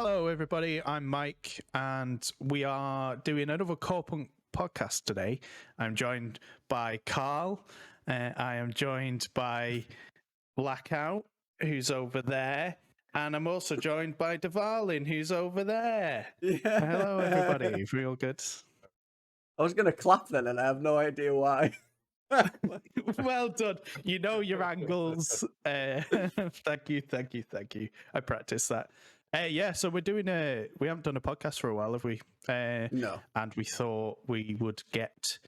Hello, everybody. I'm Mike, and we are doing another Corepunk podcast today. I'm joined by Carl. I am joined by Blackout, who's over there, and I'm also joined by Devalin, who's over there. Yeah. Hello, everybody. Real good. I was going to clap then, and I have no idea why. Well done. You know your angles. Thank you. I practiced that. Yeah, so we haven't done a podcast for a while, have we? No. And we thought we would get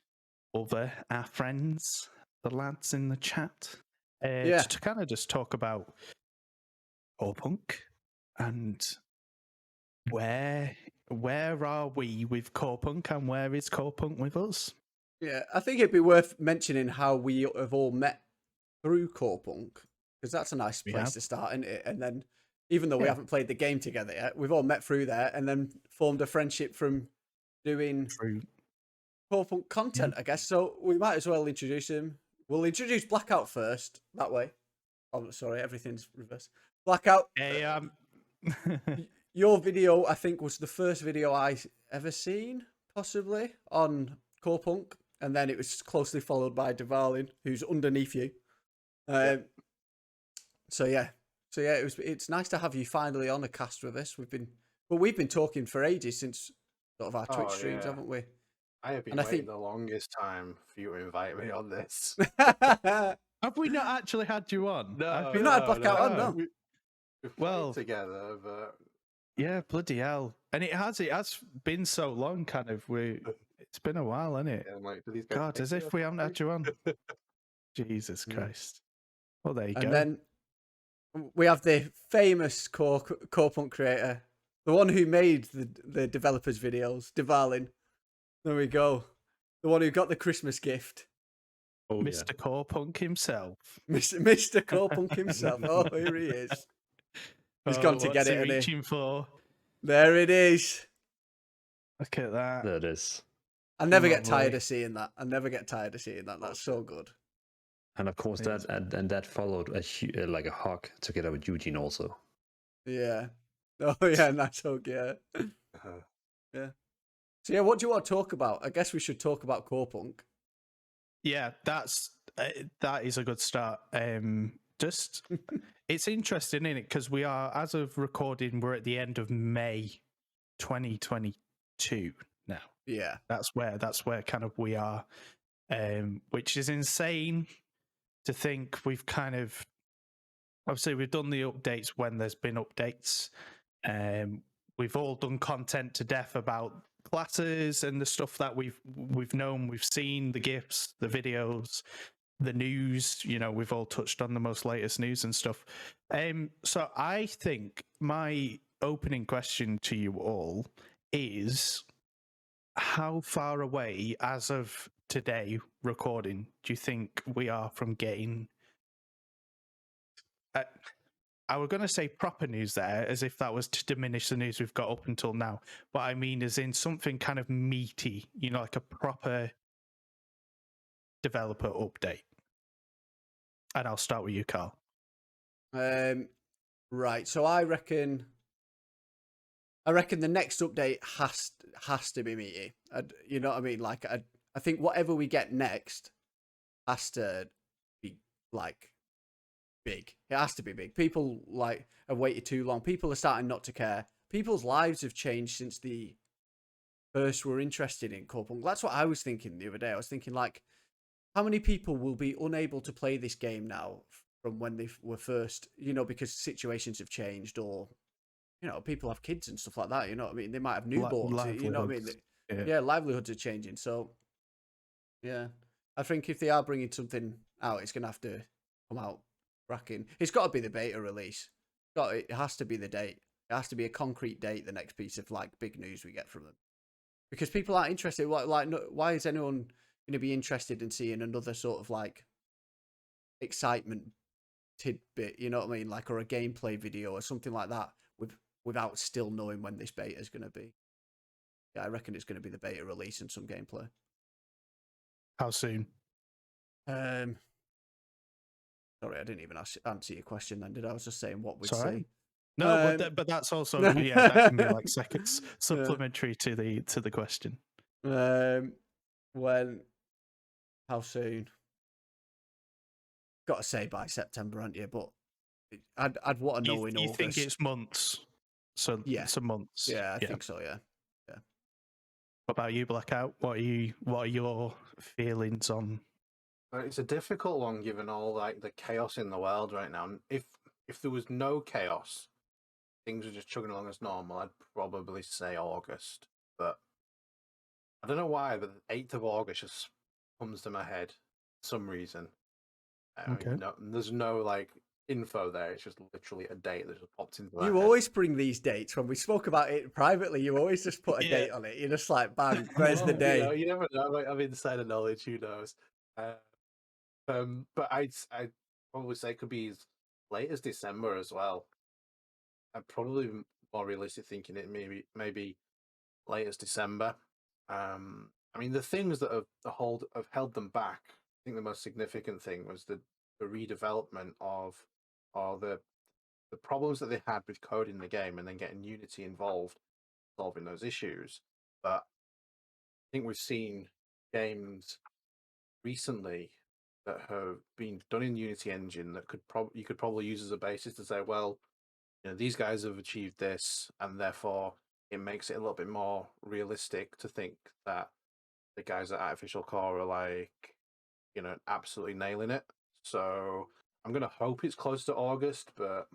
our friends, the lads in the chat, to kind of just talk about Corepunk and where are we with Corepunk and where is Corepunk with us? Yeah, I think it'd be worth mentioning how we have all met through Corepunk, because that's a nice place to start, isn't it? And then, even though we haven't played the game together yet, we've all met through there and then formed a friendship from doing Corepunk content, I guess. So we might as well introduce him. We'll introduce Blackout first, that way. Oh, sorry, everything's reversed. Blackout. Hey, Your video, I think, was the first video I ever seen, possibly, on Corepunk. And then it was closely followed by Devalin, who's underneath you. So it's nice to have you finally on a cast with us. We've been talking for ages since sort of our Twitch streams, haven't we? I have been waiting the longest time for you to invite me on this. Have we not actually had you on? No, we've not had Blackout on, no. We've played together, but yeah, bloody hell! And it has been so long. Kind of, it's been a while, hasn't it? Yeah, like, God, as if we haven't had you on. Jesus Christ! Well, there you go. And then we have the famous Corepunk creator, the one who made the developers' videos, Devalin. There we go. The one who got the Christmas gift. Oh, Mr. Corepunk himself. Mr. Corepunk himself. Oh, here he is. He's gone to get it. What's he reaching for? There it is. Look at that. There it is. I never get tired of seeing that. That's so good. And of course, that followed like a hug together with Eugene also. Yeah. Oh yeah, nice hug. Yeah. Yeah. So yeah, what do you want to talk about? I guess we should talk about Corepunk. Yeah, that is a good start. Just it's interesting, isn't it? Because we are, as of recording, we're at the end of May 2022 now. Yeah, that's where kind of we are, which is insane to think. We've kind of obviously we've done the updates when there's been updates. We've all done content to death about classes and the stuff that we've known, we've seen, the GIFs, the videos, the news. You know, we've all touched on the most latest news and stuff. So I think my opening question to you all is, how far away, as of today recording, do you think we are from getting I was going to say proper news there, as if that was to diminish the news we've got up until now. But I mean, as in something kind of meaty, you know, like a proper developer update. And I'll start with you, Carl. Right. So I reckon the next update has to be meaty. You know what I mean? Like, I think whatever we get next has to be like big. It has to be big. People have waited too long. People are starting not to care. People's lives have changed since the first were interested in Corepunk. That's what I was thinking the other day. I was thinking, like, how many people will be unable to play this game now from when they were first, you know, because situations have changed, or, you know, people have kids and stuff like that, you know what I mean? They might have newborns, you know what I mean? Yeah, livelihoods are changing. So, yeah, I think if they are bringing something out, it's going to have to come out cracking. It's got to be the beta release. It has to be the date. It has to be a concrete date, the next piece of, like, big news we get from them. Because people aren't interested. Why is anyone going to be interested in seeing another sort of, like, excitement tidbit, you know what I mean? Like, or a gameplay video or something like that without still knowing when this beta is going to be. Yeah, I reckon it's going to be the beta release and some gameplay. How soon? Sorry, I didn't even answer your question then, did I? I was just saying what we'd say. Right. No, but that's also that can be like supplementary to the question. When? How soon? Got to say by September, aren't you? But I'd want to know in You August. think it's months? So Yeah. some months. Yeah, I think so. Yeah. What about you, Blackout? What are your feelings on? It's a difficult one given all like the chaos in the world right now. If there was no chaos, things are just chugging along as normal, I'd probably say August. But I don't know why, but the 8th of August just comes to my head for some reason. Okay. There's no like info there. It's just literally a date that just popped into my You head. always bring these dates when we spoke about it privately. You always just put a date on it. You're just like, bang, where's the day? You never know. I'm insider knowledge. Who knows? But I'd probably say it could be as late as December as well. I'm probably more realistic thinking it maybe late as December. I mean, the things that have held them back. I think the most significant thing was the redevelopment of or the problems that they had with coding the game and then getting Unity involved, solving those issues. But I think we've seen games recently that have been done in Unity engine that you could probably use as a basis to say, well, these guys have achieved this, and therefore it makes it a little bit more realistic to think that the guys at Artificial Core are like, absolutely nailing it. So I'm gonna hope it's close to August, but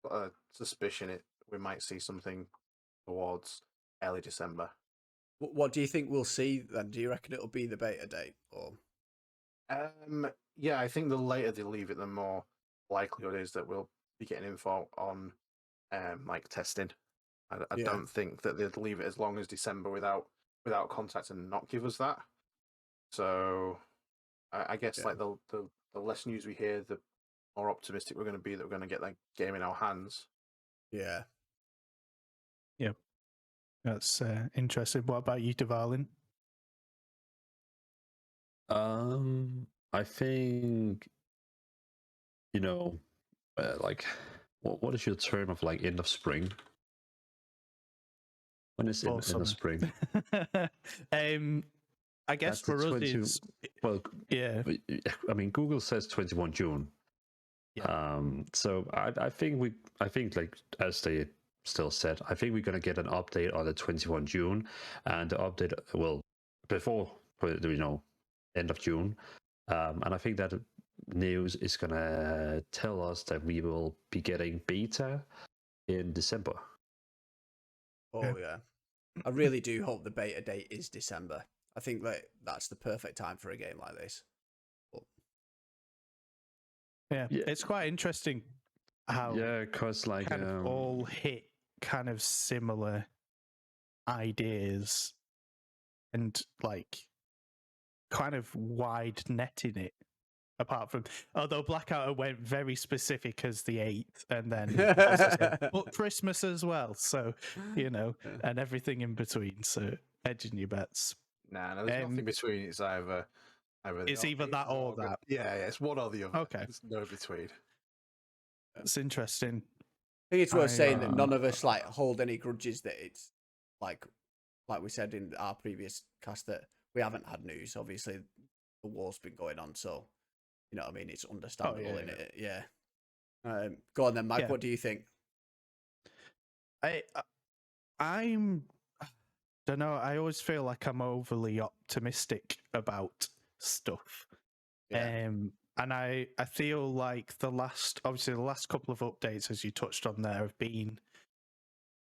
I've got a suspicion we might see something towards early December. What do you think we'll see then? Do you reckon it'll be the beta date or? Yeah, I think the later they leave it, the more likelihood is that we'll be getting info on like testing. I don't think that they'd leave it as long as December without contact and not give us that. So I guess like the less news we hear, the more optimistic we're going to be that we're going to get that game in our hands. Yeah. Yeah, that's interesting. What about you, Devalin? I think like what is your term of like end of spring? When is end of spring? I guess for us it's yeah. I mean, Google says 21 June. Yeah. So I think like as they still said, I think we're gonna get an update on the 21 June, and the update will before end of June, and I think that news is gonna tell us that we will be getting beta in December. Oh yeah. I really do hope the beta date is December. I think that's the perfect time for a game like this. Yeah, it's quite interesting how because like kind of all hit kind of similar ideas and like kind of wide netting it. Apart from, although Blackout went very specific as the 8th, and then also said, but Christmas as well. So and everything in between. So hedging your bets. Nah, there's nothing between. It's either it's either that or that. Yeah, it's one or the other. Okay, there's no between. That's interesting. I think it's worth saying that none of us like hold any grudges that it's like we said in our previous cast that we haven't had news. Obviously, the war's been going on, so you know what I mean. It's understandable in it. Yeah. Go on then, Mike. What do you think? I'm don't know. I always feel like I'm overly optimistic about stuff. Yeah. And I feel like the last couple of updates, as you touched on there, have been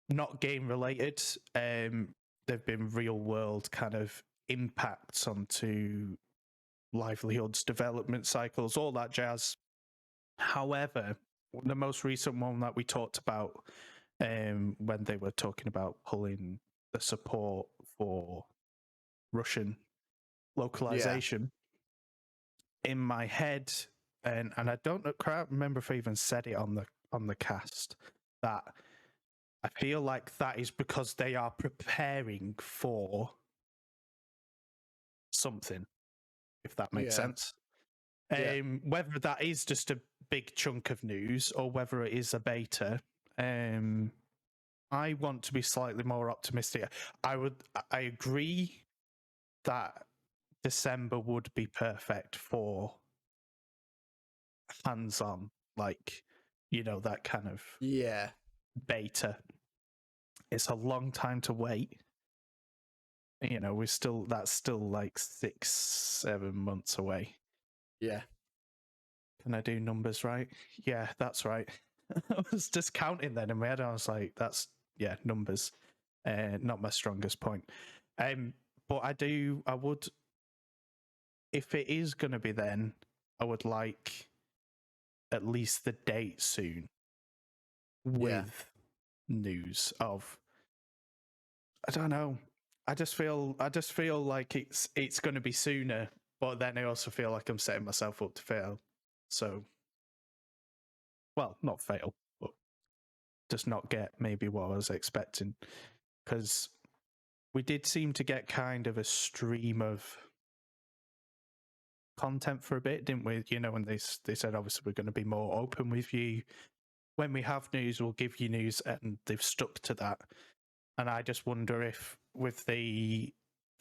not game related. They've been real world kind of impacts onto livelihoods, development cycles, all that jazz. However, the most recent one that we talked about when they were talking about pulling the support for Russian localization, in my head, and I can't remember if I even said it on the cast, that I feel like that is because they are preparing for something, if that makes sense. Whether that is just a big chunk of news or whether it is a beta, I want to be slightly more optimistic. I agree that December would be perfect for hands-on, like, that kind of Yeah. beta. It's a long time to wait. That's still like 6-7 months away. Yeah. Can I do numbers right? Yeah, that's right. I was just counting then in my head. I was like, numbers. Not my strongest point. But I would, if it is going to be then, I would like at least the date soon with news of, I don't know. I just feel like it's going to be sooner, but then I also feel like I'm setting myself up to fail. So, well, not fail, but just not get maybe what I was expecting, because we did seem to get kind of a stream of content for a bit, didn't we? When they said obviously we're going to be more open with you. When we have news, we'll give you news, and they've stuck to that. And I just wonder if with the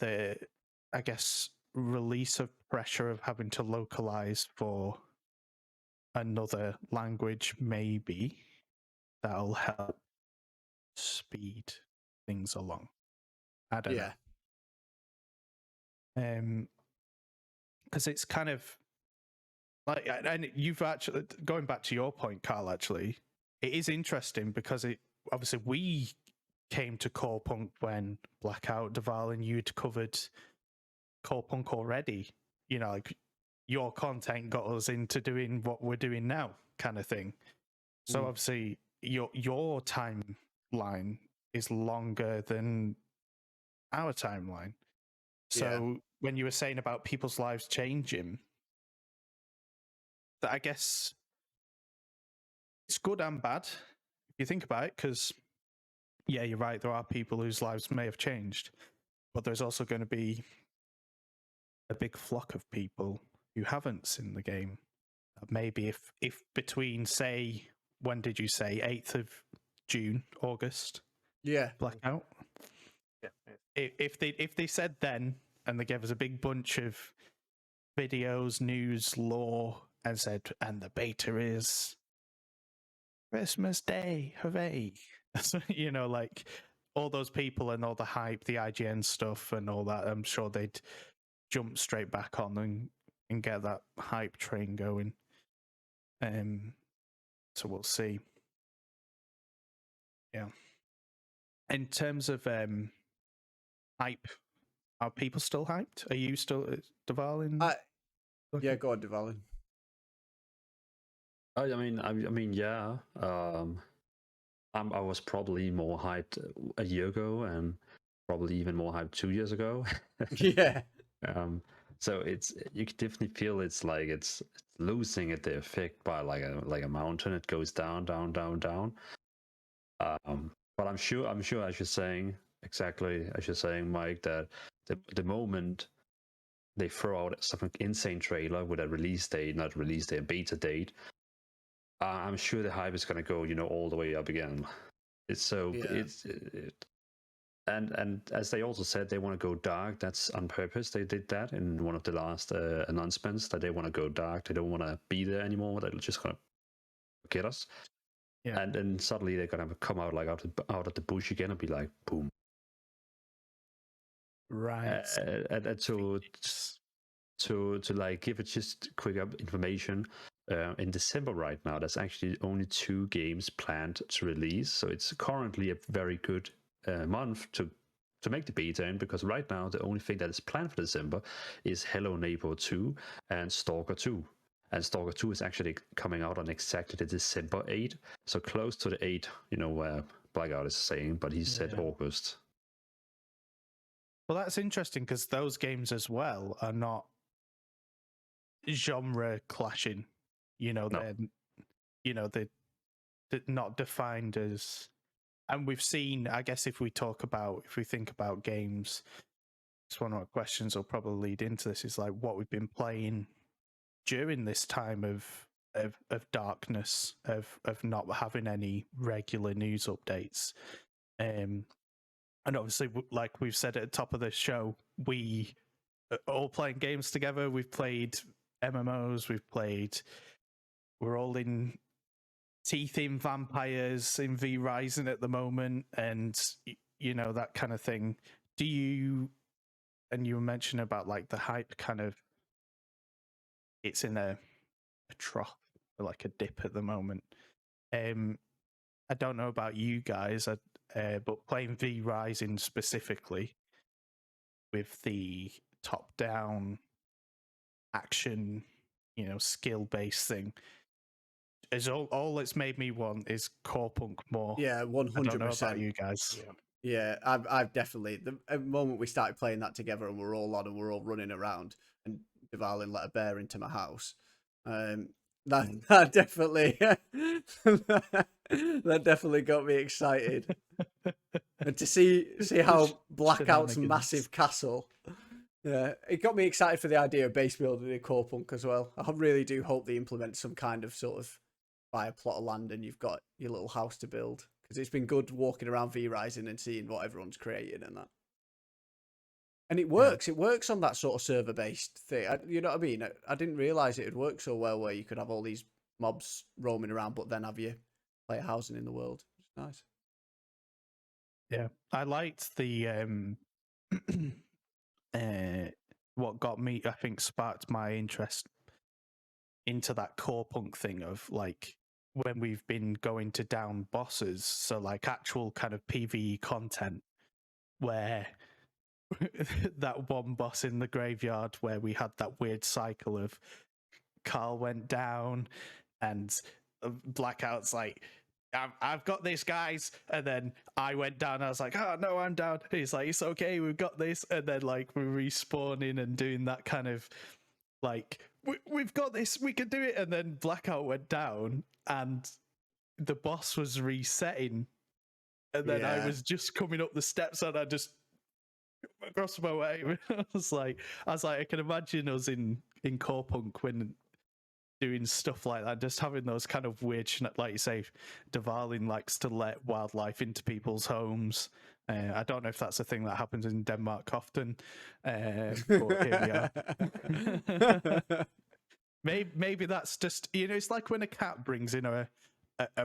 I guess release of pressure of having to localize for another language, maybe that'll help speed things along. I don't know. Because it's kind of like, and you've actually, going back to your point, Carl, actually, it is interesting because obviously we came to Corepunk when Blackout, Deval, and you'd covered Corepunk already. Like your content got us into doing what we're doing now, kind of thing. So obviously your timeline is longer than our timeline. So when you were saying about people's lives changing, that I guess it's good and bad if you think about it, because yeah, you're right, there are people whose lives may have changed, but there's also going to be a big flock of people who haven't seen the game. Maybe if between, say, when did you say, 8th of June, August? Yeah. Blackout? Yeah. If they said then, and they gave us a big bunch of videos, news, lore, and said, and the beta is Christmas Day, hooray. So, like all those people and all the hype, the IGN stuff and all that, I'm sure they'd jump straight back on and get that hype train going. So we'll see. Yeah. In terms of hype, are people still hyped? Are you still Deval? Yeah, go on, Deval. I mean, yeah. I was probably more hyped a year ago, and probably even more hyped 2 years ago. Yeah. So you can definitely feel it's losing at the effect by like a mountain. It goes down, down, down, down. But I'm sure as you're saying, exactly as you're saying, Mike, that the moment they throw out some insane trailer with a release date, not release date, beta date, I'm sure the hype is going to go, all the way up again. It's so and as they also said, they want to go dark. That's on purpose. They did that in one of the last announcements, that they want to go dark. They don't want to be there anymore. They're just going to forget us. Yeah. And then suddenly they're going to come out like out of the bush again and be like, boom. Right. And to like give it just quick information, in December right now, there's actually only 2 games planned to release. So it's currently a very good month to make the beta in, because right now the only thing that is planned for December is Hello Neighbor 2 and Stalker 2. And Stalker 2 is actually coming out on exactly the December 8th. So close to the 8th, where Blackout is saying, but he said August. Well, that's interesting, because those games as well are not genre clashing. No. They're not defined as, and we've seen, I guess if we think about games, it's one of our questions will probably lead into this, is like what we've been playing during this time of of darkness of not having any regular news updates. And obviously, like we've said at the top of the show, we are all playing games together. We've played MMOs. We're all in teeth in vampires in V Rising at the moment, and that kind of thing. Do you? And you were mentioning about like the hype kind of. It's in a trough, like a dip at the moment. I don't know about you guys, but playing V Rising specifically with the top-down action, skill-based thing, is all it's made me want is Corepunk more. Yeah, 100%. I don't know about you guys. Yeah, I've definitely the moment we started playing that together and we're all on and we're all running around and Devalin let a bear into my house. That definitely that definitely got me excited. And to see how Blackout's massive castle, yeah, it got me excited for the idea of base building in Corepunk as well. I really do hope they implement some kind of sort of buy a plot of land and you've got your little house to build, because it's been good walking around V Rising and seeing what everyone's creating and that. And it works. Yeah. It works on that sort of server-based thing. You know what I mean? I didn't realise it would work so well where you could have all these mobs roaming around, but then have your player housing in the world. It's nice. Yeah. I liked the... what got me, I think, sparked my interest into that Corepunk thing of, like, when we've been going to down bosses, so, like, actual kind of PvE content, where... that one boss in the graveyard where we had that weird cycle of Carl went down and Blackout's like, I've got this, guys, and then I went down. I was like, oh no, I'm down. He's like, it's okay, we've got this, and then like we're respawning and doing that kind of like, we've got this, we can do it, and then Blackout went down and the boss was resetting, and then I was just coming up the steps and I just across my way. I was like, I can imagine us in Corepunk when doing stuff like that, just having those kind of weird, like you say, Devalin likes to let wildlife into people's homes. I don't know if that's a thing that happens in Denmark often, but here we are. maybe that's just, it's like when a cat brings in a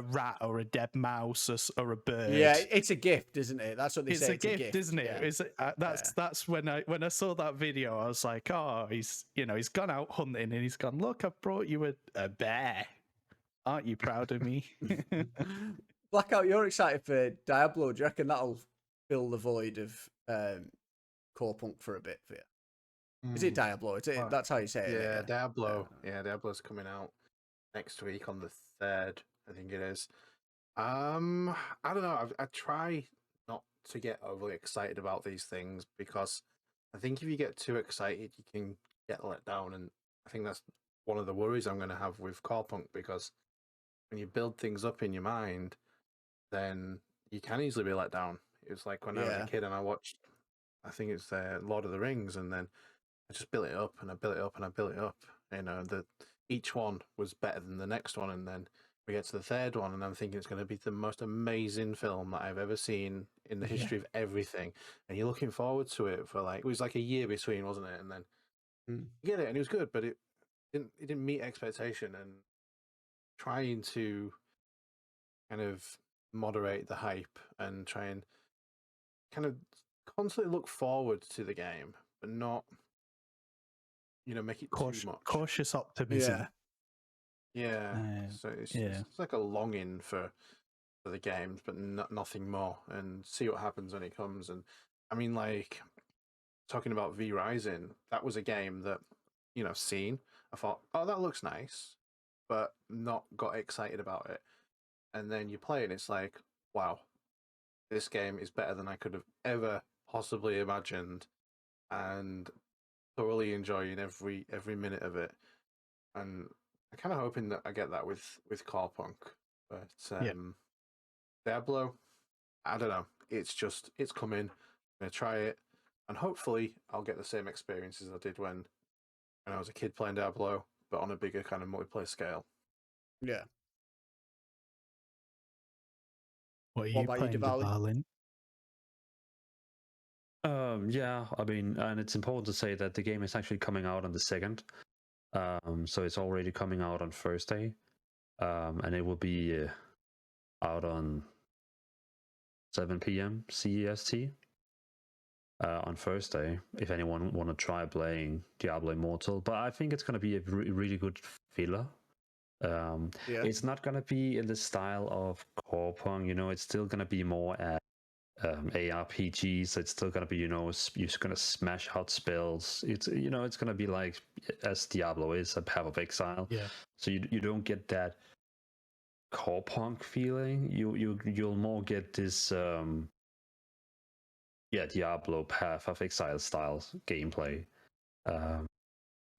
rat or a dead mouse or a bird. Yeah, it's a gift, isn't it? That's what they say. It's a gift, isn't it? Yeah. That's when I saw that video, I was like, oh, he's gone out hunting and he's gone, look, I've brought you a bear. Aren't you proud of me? Blackout, you're excited for Diablo. Do you reckon that'll fill the void of Corepunk for a bit for you? Is it Diablo? That's how you say it. Yeah, Diablo. Yeah, Diablo's coming out next week on the 3rd. I think it is. I don't know. I try not to get overly excited about these things, because I think if you get too excited, you can get let down. And I think that's one of the worries I'm going to have with Corepunk, because when you build things up in your mind, then you can easily be let down. It was like when I was a kid and I watched, I think it's Lord of the Rings, and then I just built it up and I built it up and I built it up. Each one was better than the next one, and then we get to the 3rd one, and I'm thinking it's going to be the most amazing film that I've ever seen in the history of everything. And you're looking forward to it for it was like a year between, wasn't it? And then you get it, and it was good, but it didn't meet expectation. And trying to kind of moderate the hype and try and kind of constantly look forward to the game, but not, make it too much. Cautious optimism. Yeah. So it's like a longing for the games, but nothing more, and see what happens when it comes. And I mean, like, talking about V Rising, that was a game that, seen, I thought, oh, that looks nice, but not got excited about it. And then you play it and it's like, wow, this game is better than I could have ever possibly imagined, and thoroughly enjoying every minute of it. And I'm kind of hoping that I get that with Corepunk, but Diablo, I don't know. It's coming. I'm gonna try it, and hopefully I'll get the same experience as I did when I was a kid playing Diablo, but on a bigger kind of multiplayer scale. Yeah. What are What you about you, playing, Diwali? darling? Yeah, I mean, and it's important to say that the game is actually coming out on the 2nd. So it's already coming out on Thursday. And it will be out on 7 p.m. CEST on Thursday, if anyone want to try playing Diablo Immortal. But I think it's going to be a really good filler. Yeah. It's not going to be in the style of Corepunk, it's still going to be more ARPGs. It's still going to be, you're going to smash out spells. It's going to be like as Diablo is, a Path of Exile. Yeah. So you don't get that Corepunk feeling. You'll more get this Diablo Path of Exile style gameplay.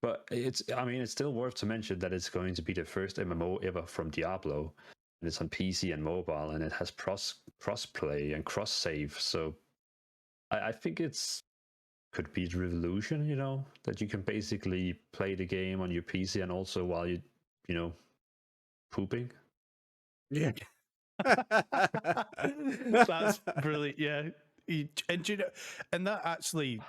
But it's still worth to mention that it's going to be the first MMO ever from Diablo, and it's on PC and mobile, and it has cross play and cross save. So I think could be the revolution, that you can basically play the game on your PC and also while you pooping. Yeah. That's brilliant. Yeah, and and that actually,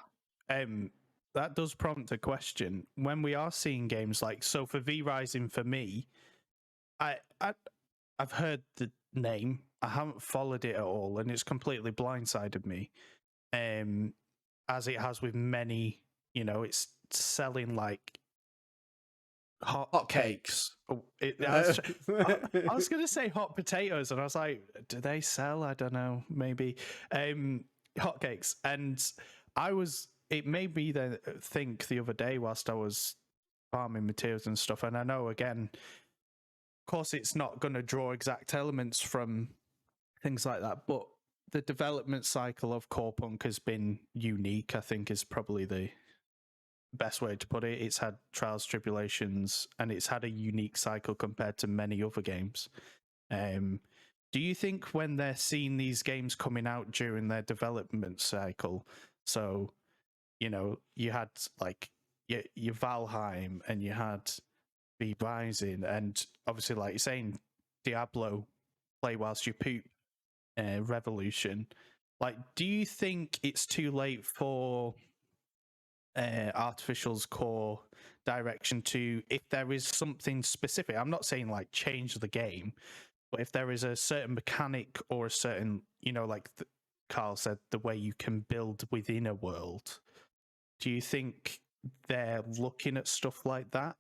that does prompt a question when we are seeing games like so for V Rising. For me, I've heard the name, I haven't followed it at all, and it's completely blindsided me. As it has with many, it's selling like hot cakes. Oh, I was going to say hot potatoes, and I was like, do they sell? I don't know, maybe hot cakes. And it made me then think the other day whilst I was farming materials and stuff. And I know, again, of course, it's not going to draw exact elements from things like that, but the development cycle of Corepunk has been unique, I think, is probably the best way to put it. It's had trials, tribulations, and it's had a unique cycle compared to many other games. Do you think when they're seeing these games coming out during their development cycle, so you had like your Valheim and you had V Rising, and obviously, like you're saying, Diablo, play whilst you poop, Revolution. Like, do you think it's too late for Artificial's core direction to, if there is something specific, I'm not saying like change the game, but if there is a certain mechanic or a certain, like Carl said, the way you can build within a world, do you think they're looking at stuff like that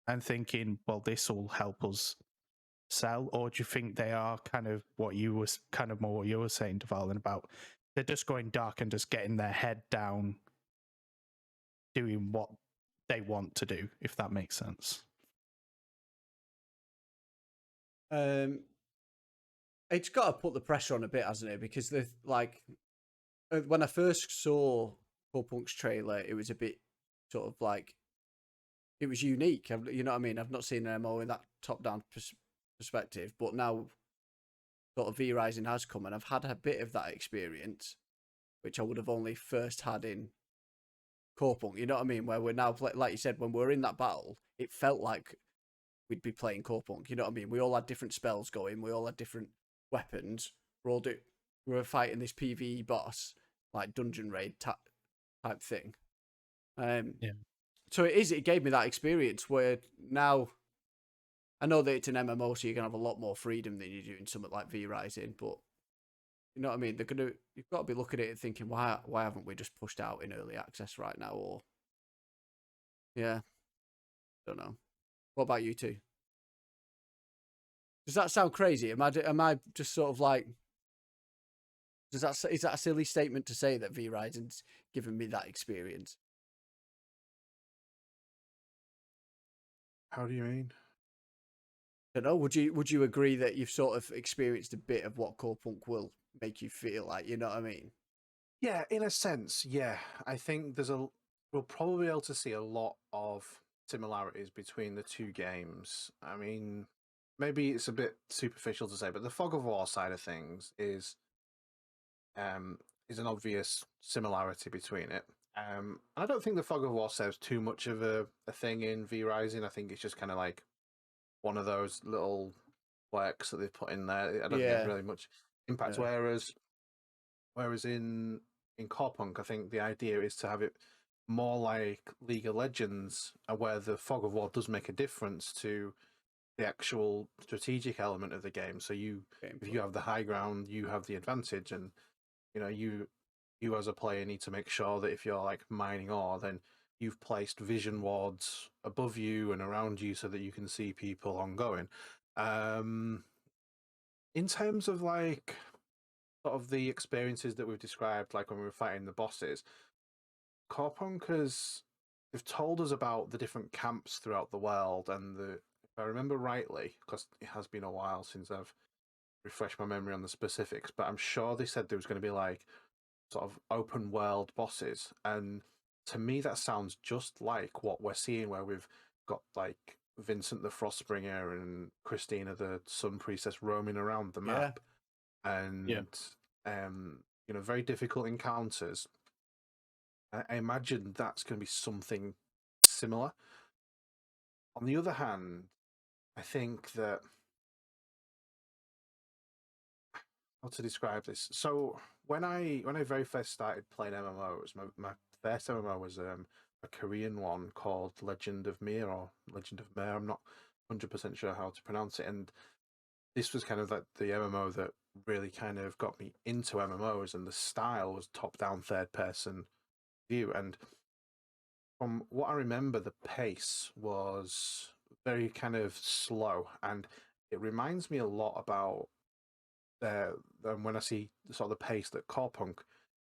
and thinking, well, this will help us sell? Or do you think they are kind of what you were saying, Devalin, about they're just going dark and just getting their head down doing what they want to do, if that makes sense? It's got to put the pressure on a bit, hasn't it? Because when I first saw Corpunk's trailer, it was a bit sort of like, it was unique. You know what I mean? I've not seen an MMO in that top-down perspective, but now sort of V Rising has come, and I've had a bit of that experience, which I would have only first had in Corepunk. You know what I mean? Where we're now, like you said, when we're in that battle, it felt like we'd be playing Corepunk. You know what I mean? We all had different spells going. We all had different weapons. We were fighting this PvE boss, like dungeon raid type thing. Yeah. So it gave me that experience where now I know that it's an MMO, so you're gonna have a lot more freedom than you do in something like V Rising, but you know what I mean? You've got to be looking at it and thinking, why haven't we just pushed out in early access right now? Or yeah, don't know. What about you two? Does that sound crazy? Am I just sort of like? Is that a silly statement to say that V Rising's given me that experience? How do you mean? I don't know. Would you agree that you've sort of experienced a bit of what Corepunk will make you feel like? You know what I mean? Yeah, in a sense, yeah. I think we'll probably be able to see a lot of similarities between the two games. I mean, maybe it's a bit superficial to say, but the Fog of War side of things is an obvious similarity between it. I don't think the Fog of War serves too much of a thing in V Rising. I think it's just kind of like one of those little quirks that they've put in there. I don't think Yeah. it really much impact. Yeah. Whereas in Corepunk, I think the idea is to have it more like League of Legends, where the fog of war does make a difference to the actual strategic element of the game. So if you have the high ground, you have the advantage, and you as a player need to make sure that if you're like mining ore, then you've placed vision wards above you and around you so that you can see people ongoing. In terms of like sort of the experiences that we've described, like when we were fighting the bosses, Corepunk they've told us about the different camps throughout the world, and if I remember rightly, because it has been a while since I've refreshed my memory on the specifics, but I'm sure they said there was going to be like sort of open world bosses, and to me that sounds just like what we're seeing, where we've got like Vincent the Frostbringer and Christina the Sun Priestess roaming around the map, and very difficult encounters. I imagine that's going to be something similar. On the other hand, I think that how to describe this. So when I very first started playing MMOs, my first MMO was a Korean one called Legend of Mir or Legend of Mer. I'm not 100% sure how to pronounce it, and this was kind of like the MMO that really kind of got me into MMOs, and the style was top-down third-person view. And from what I remember, the pace was very kind of slow, and it reminds me a lot about when I see sort of the pace that Corepunk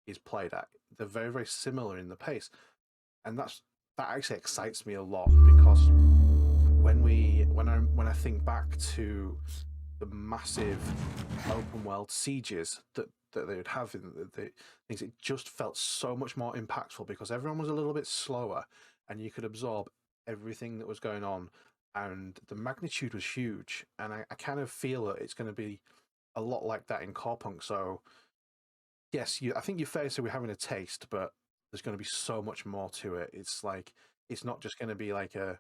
is played at. They're very, very similar in the pace, and that actually excites me a lot, because when I think back to the massive open world sieges that they would have in the things, it just felt so much more impactful because everyone was a little bit slower and you could absorb everything that was going on, and the magnitude was huge. And I kind of feel that it's going to be a lot like that in Corepunk. So yes, I think you're fair to say we're having a taste, but there's going to be so much more to it. It's like it's not just going to be like a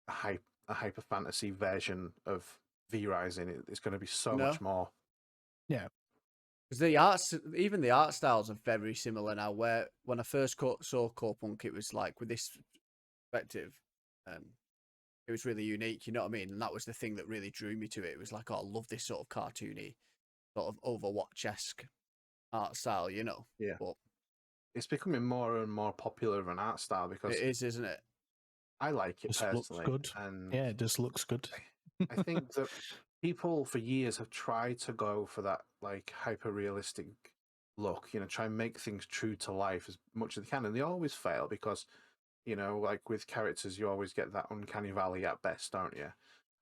hyper fantasy version of V Rising. It's going to be so much more. Yeah, because even the art styles are very similar now. Where when I first saw Corepunk, it was like with this perspective, it was really unique. You know what I mean? And that was the thing that really drew me to it. It was like, oh, I love this sort of cartoony, sort of Overwatch-esque art style. You know? Yeah. But it's becoming more and more popular of an art style because it is, isn't it? I like it personally. Looks good. And yeah, it just looks good. I think that people for years have tried to go for that like hyper realistic look, try and make things true to life as much as they can, and they always fail because like with characters you always get that uncanny valley at best, don't you?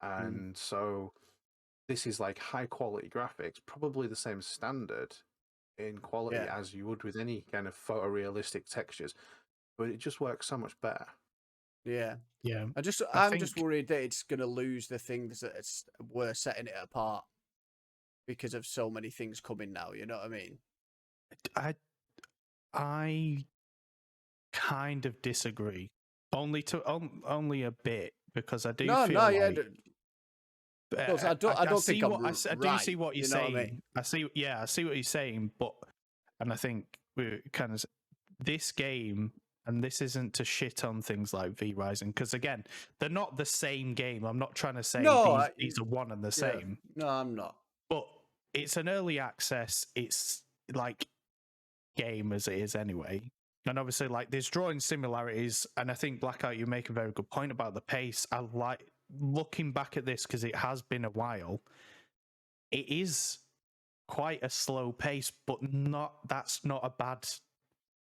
And so this is like high quality graphics, probably the same standard in quality as you would with any kind of photorealistic textures, but it just works so much better. Yeah. I'm just think worried that it's going to lose the things that we're setting it apart because of so many things coming now. You know what I mean? I kind of disagree, only a bit, because I do feel like. I don't think I'm right. I do see what you're saying. What I mean? I see what you're saying, and I think we're kind of this game, and this isn't to shit on things like V Rising, because again, they're not the same game. I'm not trying to say these are one and the same. No, I'm not. But it's an early access. It's like game as it is anyway. And obviously, like, there's drawing similarities, and I think Blackout, you make a very good point about the pace. I like looking back at this because it has been a while. It is quite a slow pace, but that's not a bad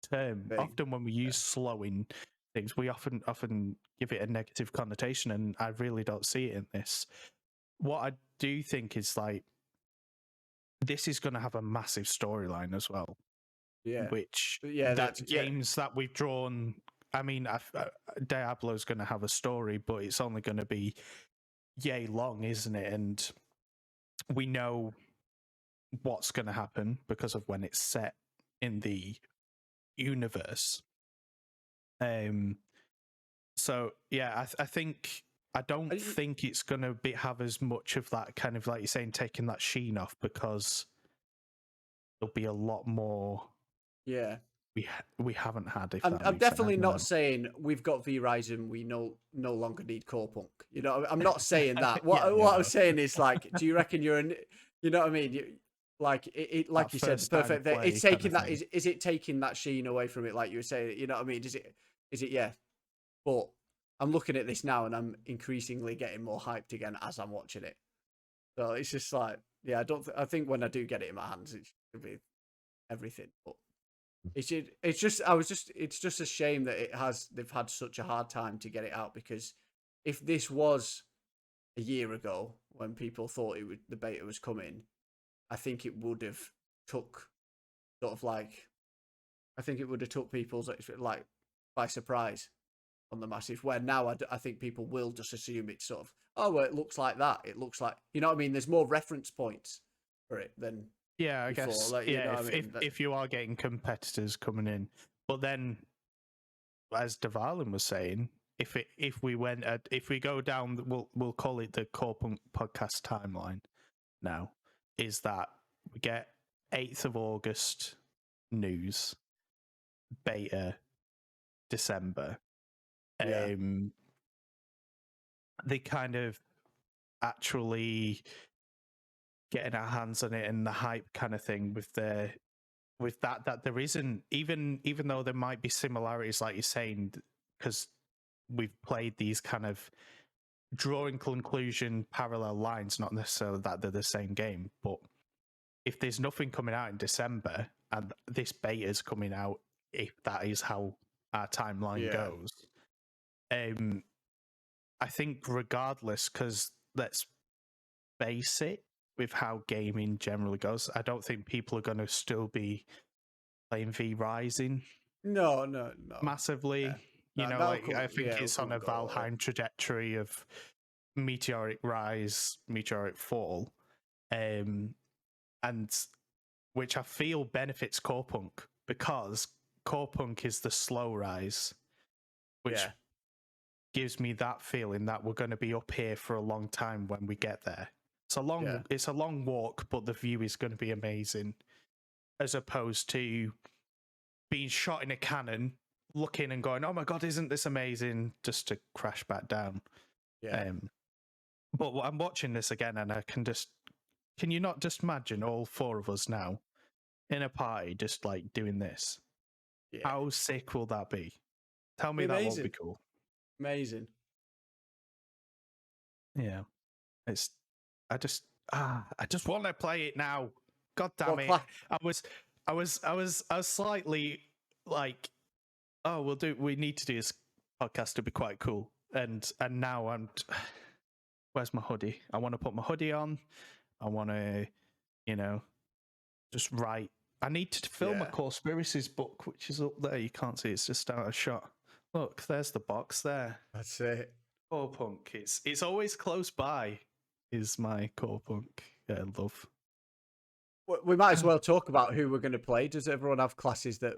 term. Often when we use slowing things, we often give it a negative connotation, and I really don't see it in this. What I do think is like this is going to have a massive storyline as well. Yeah. Which the games that we've drawn. I mean, Diablo's going to have a story, but it's only going to be yay long, isn't it? And we know what's going to happen because of when it's set in the universe. So yeah, I think I don't think it's going to have as much of that kind of, like you're saying, taking that sheen off, because there'll be a lot more. Yeah. We haven't had. If I'm that makes definitely sense. not saying we've got V-Rising, we no longer need Corepunk. You know, I'm not saying that. What I'm saying is, like, do you reckon you're an, you know what I mean? Like like you said, the perfect thing. It's taking that. Is it taking that sheen away from it? Like you were saying, you know what I mean? Is it? Yeah. But I'm looking at this now, and I'm increasingly getting more hyped again as I'm watching it. So it's just like, yeah, I think when I do get it in my hands, it's gonna be everything. But it's just a shame that they've had such a hard time to get it out, because if this was a year ago when people thought the beta was coming, I think it would have took people like by surprise on the massive, where now I think people will just assume it's sort of, oh, well, it looks like that. It looks like, you know what I mean? There's more reference points for it than I guess. Like, yeah, you know if you are getting competitors coming in, but then, as Devalin was saying, if we go down, we'll call it the Corepunk Podcast timeline. Now, is that we get 8th of August news, beta December. Yeah. They kind of actually getting our hands on it and the hype kind of thing with that there isn't, even though there might be similarities, like you're saying, because we've played these kind of drawing conclusion parallel lines, not necessarily that they're the same game, but if there's nothing coming out in December and this beta is coming out, if that is how our timeline goes, I think regardless, because let's face it, with how gaming generally goes, I don't think people are going to still be playing V-Rising. No. Massively. Yeah. You know, like, I think it's on a Valheim trajectory of meteoric rise, meteoric fall, and which I feel benefits Corepunk, because Corepunk is the slow rise, which gives me that feeling that we're going to be up here for a long time when we get there. It's a long walk, but the view is going to be amazing, as opposed to being shot in a cannon, looking and going, "Oh my god, isn't this amazing?" just to crash back down. Yeah. But I'm watching this again, and can you not just imagine all 4 of us now in a party just like doing this? Yeah. How sick will that be? Tell me that won't be cool. Amazing. Yeah. I just want to play it now. God damn it. I was slightly like, oh, we need to do this podcast to be quite cool. And now I'm where's my hoodie? I want to put my hoodie on. I want to, just write. I need to film a Conspiracies book, which is up there. You can't see, it's just out of shot. Look, there's the box there. That's it. Corepunk. It's always close by, is my Corepunk love. We might as well talk about who we're going to play. Does everyone have classes that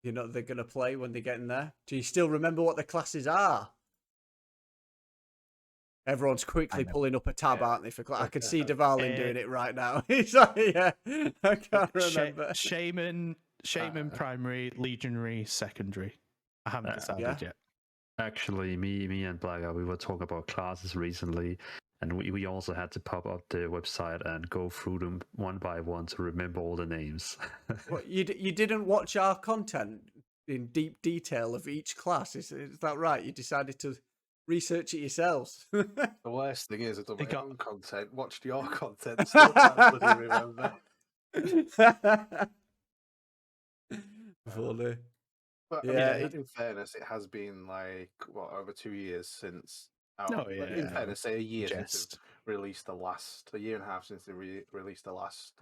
they're going to play when they get in there? Do you still remember what the classes are? Everyone's quickly pulling up a tab, aren't they? I can see Devalin doing it right now. He's like, I can't remember. Shaman primary, legionary secondary. I haven't decided yet. Actually, me and Blaga, we were talking about classes recently, and we also had to pop up the website and go through them one by one to remember all the names. What, you didn't watch our content in deep detail of each class? Is that right? You decided to research it yourselves. The worst thing is, I don't my own content. Watched your content. Still can't bloody remember. Funny. But yeah, I mean, in fairness, it has been like over 2 years since. In fairness, say a year since they released the last, a year and a half since they released the last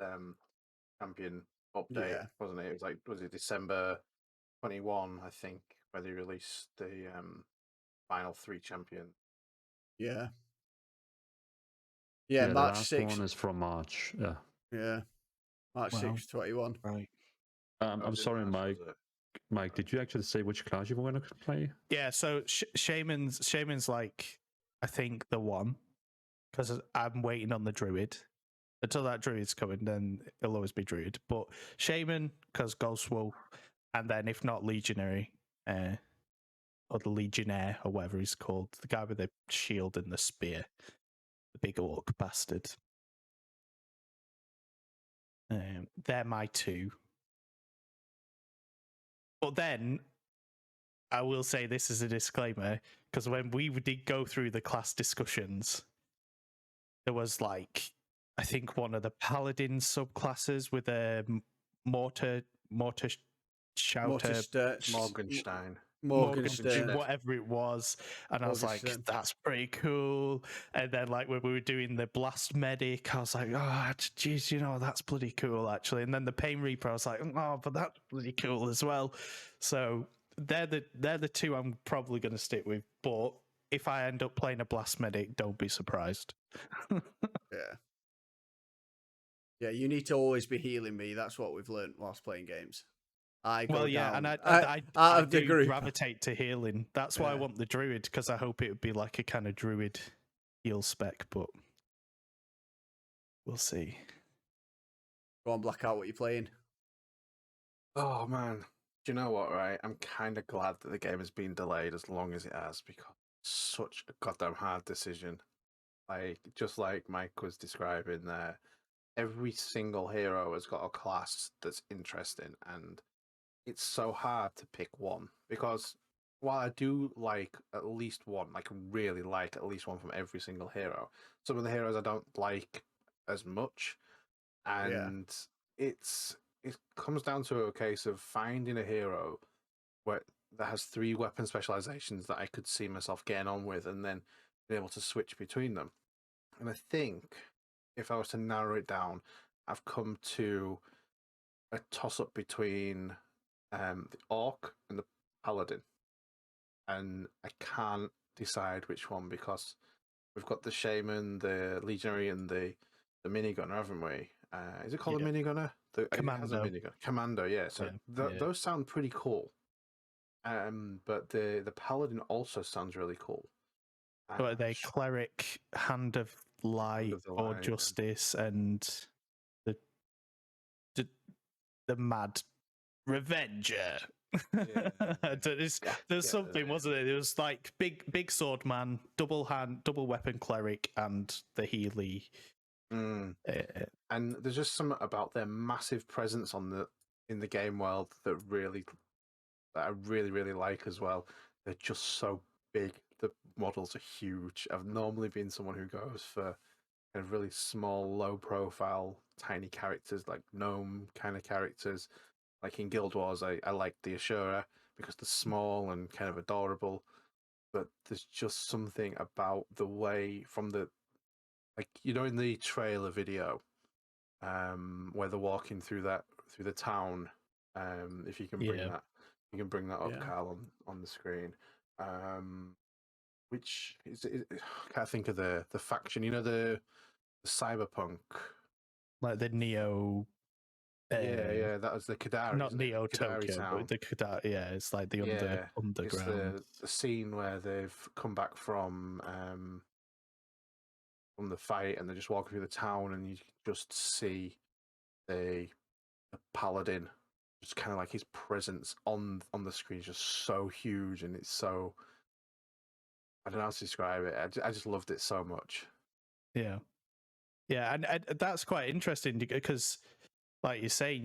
champion update, wasn't it? It was was it December 21, I think, where they released the final 3 champion. Yeah, March 6th. One is from March. Yeah, March 6th, 21. Right. I'm sorry, Mike. Mike, did you actually say which class you were going to play? Yeah, so Shaman's like I think the one, because I'm waiting on the druid. Until that druid's coming, then it'll always be druid. But shaman, because ghost wolf, and then if not legionary, or the legionnaire or whatever he's called, the guy with the shield and the spear, the big orc bastard. They're my two. But then I will say this as a disclaimer, because when we did go through the class discussions, there was like, I think one of the paladin subclasses with a mortar shouter, Morgenstein, whatever it was, and I was like, that's pretty cool. And then like when we were doing the blast medic, I was like, oh geez, that's bloody cool actually. And then the pain reaper, I was like, oh, but that's bloody cool as well. So they're the two I'm probably going to stick with. But if I end up playing a blast medic, don't be surprised. Yeah, you need to always be healing me. That's what we've learned whilst playing games. I do gravitate to healing. That's why I want the druid, because I hope it would be like a kind of druid heal spec, but we'll see. Go on, Blackout, what are you playing? Oh man, do you know what, right? I'm kind of glad that the game has been delayed as long as it has, because it's such a goddamn hard decision. Like, just like Mike was describing there, every single hero has got a class that's interesting, and it's so hard to pick one, because while I do like at least one, like really like at least one from every single hero, some of the heroes I don't like as much, and it comes down to a case of finding a hero that has 3 weapon specializations that I could see myself getting on with, and then being able to switch between them. And I think if I was to narrow it down, I've come to a toss-up between the orc and the paladin, and I can't decide which one, because we've got the shaman, the legionary, and the minigunner, haven't we? Is it called a minigunner? Commando. It has a minigun. Commando, yeah. So those sound pretty cool. But the paladin also sounds really cool. But are they cleric, hand of light, or justice, and the mad revenger? There's something, wasn't it? It was like big sword man, double weapon cleric, and the Healy. And there's just something about their massive presence in the game world that I really like as well. They're just so big. The models are huge. I've normally been someone who goes for kind of really small, low profile, tiny characters, like gnome kind of characters. Like in Guild Wars, I like the Ashura because they're small and kind of adorable. But there's just something about the way from the, like, in the trailer video, where they're walking through the town. If you can bring that, you can bring that up, Carl, on the screen. Which is I can't think of the faction. The cyberpunk, like the Neo. That was the Kadari. Not Neo Kadari Tokyo, town. but the Kadari. Yeah, it's like the underground. It's the scene where they've come back from the fight, and they're just walking through the town, and you just see the paladin, just kind of like his presence on the screen is just so huge, and it's so, I don't know how to describe it. I just loved it so much. Yeah, and that's quite interesting, because, like you're saying,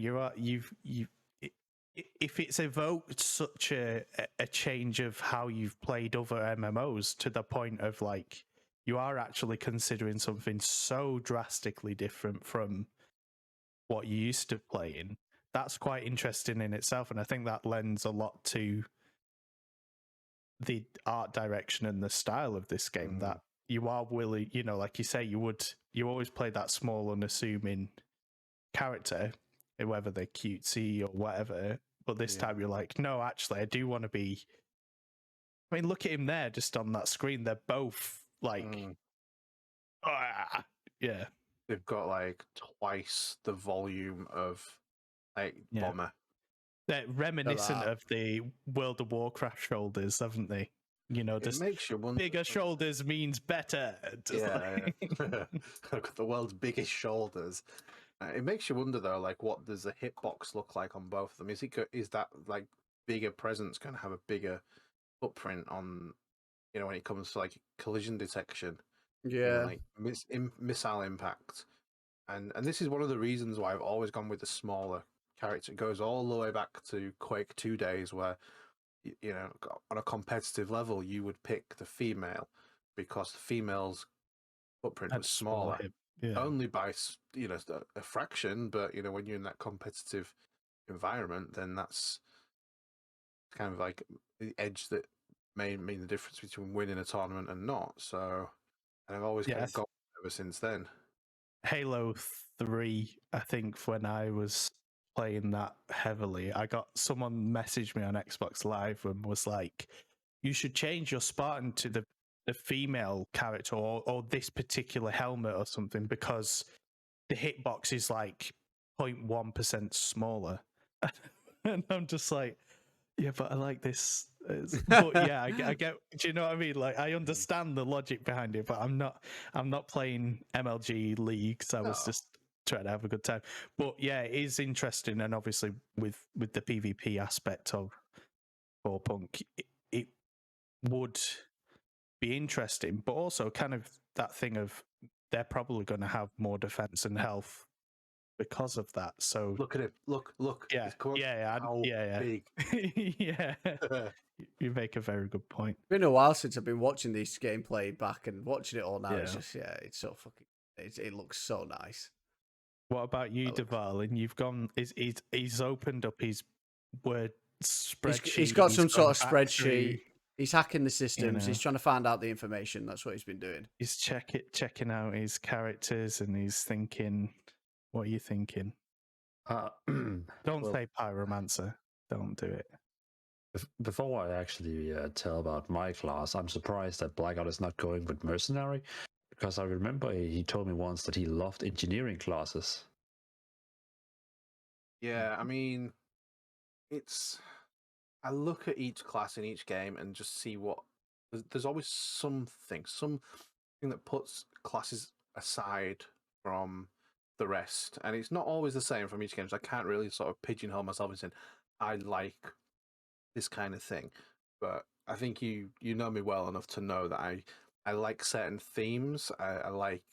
if it's evoked such a change of how you've played other MMOs to the point of like you are actually considering something so drastically different from what you used to playing, that's quite interesting in itself, and I think that lends a lot to the art direction and the style of this game, that you are willing, like you say, you always play that small unassuming character, whether they're cutesy or whatever, but this time you're like, no, actually I do want to be. I mean, look at him there, just on that screen, they're both like they've got like twice the volume of Bomber. They're reminiscent of the World of Warcraft shoulders, haven't they? you know, It just makes you wonder. bigger shoulders means better. Just Yeah, like... yeah. I've got the world's biggest shoulders. It makes you wonder though, like, what does the hitbox look like on both of them? Is that like bigger presence going to have a bigger footprint on, when it comes to like collision detection, Yeah. like missile impact, and this is one of the reasons why I've always gone with the smaller character. It goes all the way back to Quake 2 days, where on a competitive level you would pick the female because the female's footprint was smaller. Yeah. Only by a fraction, but when you're in that competitive environment, then that's kind of like the edge that may mean the difference between winning a tournament and not. So, and I've always kind of gone ever since then. Halo 3, I think, when I was playing that heavily, I got someone messaged me on Xbox Live and was like, you should change your Spartan to the female character or this particular helmet or something, because the hitbox is like 0.1% smaller. And I'm just like, yeah, but I like this. But yeah, I get. Do you know what I mean? Like, I understand the logic behind it, but I'm not playing MLG leagues. I was just trying to have a good time. But yeah, it is interesting, and obviously with the PvP aspect of Corepunk, it would be interesting, but also kind of that thing of they're probably going to have more defense and health because of that. So look at it. Look. Yeah, yeah. Big. Yeah. You make a very good point. It's been a while since I've been watching this gameplay back, and watching it all now. It's just it's so fucking. It looks so nice. What about you, Deval? You've gone. He's opened up his Word spreadsheet. He's got some sort of spreadsheet. He's hacking the systems. He's trying to find out the information. That's what he's been doing. He's checking out his characters, and he's thinking, "What are you thinking?" Don't say pyromancer. Don't do it. Before I actually tell about my class, I'm surprised that Blackout is not going with mercenary, because I remember he told me once that he loved engineering classes. Yeah, I mean, I look at each class in each game and just see there's always something that puts classes aside from the rest, and it's not always the same from each game. So I can't really sort of pigeonhole myself and say I like this kind of thing. But I think you know me well enough to know that I like certain themes. I like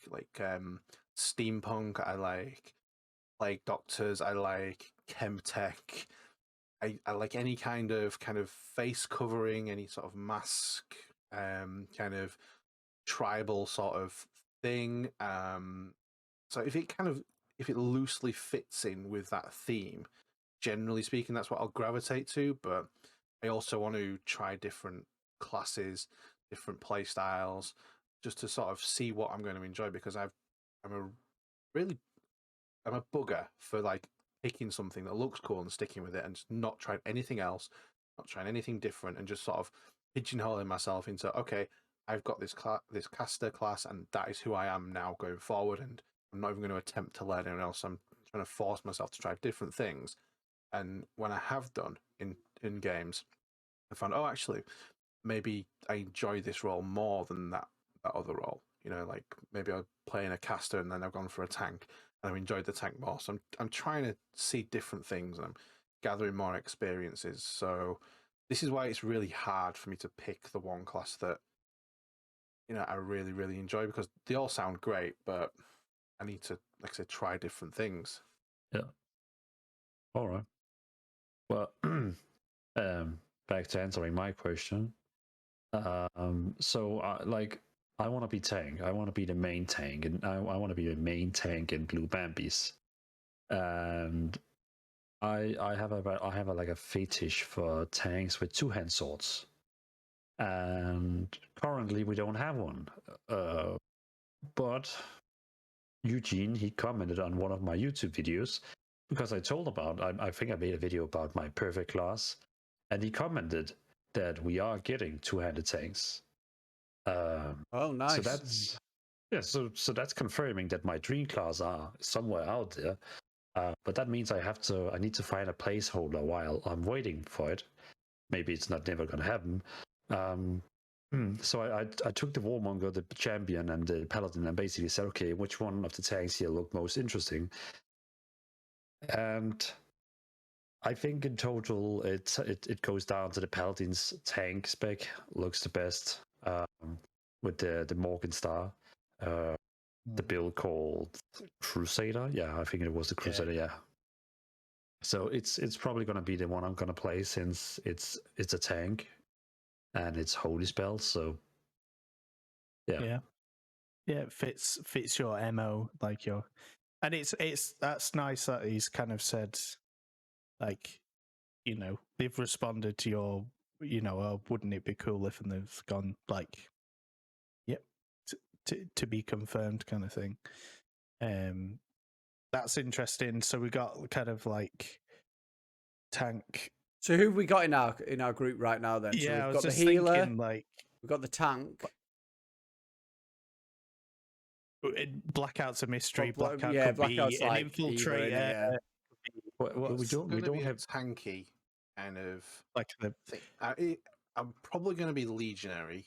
steampunk. I like plague doctors. I like chemtech. I like any kind of face covering, any sort of mask, kind of tribal sort of thing. So if it loosely fits in with that theme, generally speaking, that's what I'll gravitate to. But I also want to try different classes, different play styles, just to sort of see what I'm going to enjoy, because I'm a bugger for like picking something that looks cool and sticking with it, and just not trying anything else, not trying anything different, and just sort of pigeonholing myself into, okay, I've got this caster class, and that is who I am now going forward, and I'm not even going to attempt to learn anything else. I'm trying to force myself to try different things. And when I have done in games, I found, actually, maybe I enjoy this role more than that other role. Like maybe I'm playing a caster and then I've gone for a tank, and I've enjoyed the tank more. So I'm trying to see different things, and I'm gathering more experiences. So this is why it's really hard for me to pick the one class that I really, really enjoy, because they all sound great, but I need to, like I said, try different things. Yeah. All right. Well, back to answering my question. So I want to be tank. I want to be the main tank, and I want to be the main tank in Blue Bambies. And I have a fetish for tanks with two-hand swords. And currently we don't have one. But Eugene, he commented on one of my YouTube videos, because I told about, I think I made a video about my perfect class, and he commented that we are getting two-handed tanks. Oh, nice. So that's confirming that my dream class are somewhere out there. But that means I need to find a placeholder while I'm waiting for it. Maybe it's not never going to happen. So I took the Warmonger, the Champion, and the Paladin, and basically said, okay, which one of the tanks here look most interesting? And I think in total, it goes down to the Paladin's tank spec looks the best, with the Morgan Star, the build called Crusader. Yeah, I think it was the Crusader. Yeah. So it's probably going to be the one I'm going to play, since it's a tank and it's holy spells. So yeah. It fits your MO, like your, and it's that's nice that he's kind of said, like, they've responded to your, oh, wouldn't it be cool if, and they've gone like, yep, to be confirmed, kind of thing. That's interesting. So we got kind of like tank. So who have we got in our group right now then? So Yeah, I we've was got the just healer, thinking, like, we've got the tank. Blackout's a mystery. Well, Blackout yeah, could Blackout's be an like either, infiltrator. yeah. Well, we It's don't gonna be have a tanky kind of Like the thing. I'm probably going to be legionary,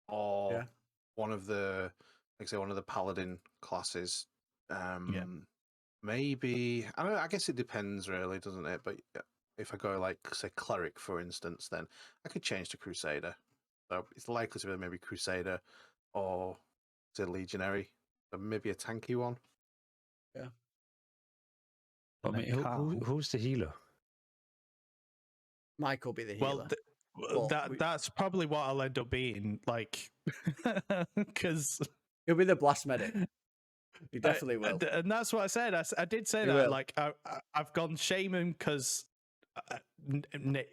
or one of the, like I say, one of the paladin classes. Maybe, I don't know, I guess it depends really, doesn't it? But if I go like, say, cleric, for instance, then I could change to crusader. So it's likely to be maybe crusader or say legionary, but maybe a tanky one. Yeah. I mean, who's the healer? Mike will be the healer. Well, that's probably what I'll end up being, like, because he'll be the blast medic. He definitely will. And that's what I said. I did say He that. will. Like, I've gone shaman because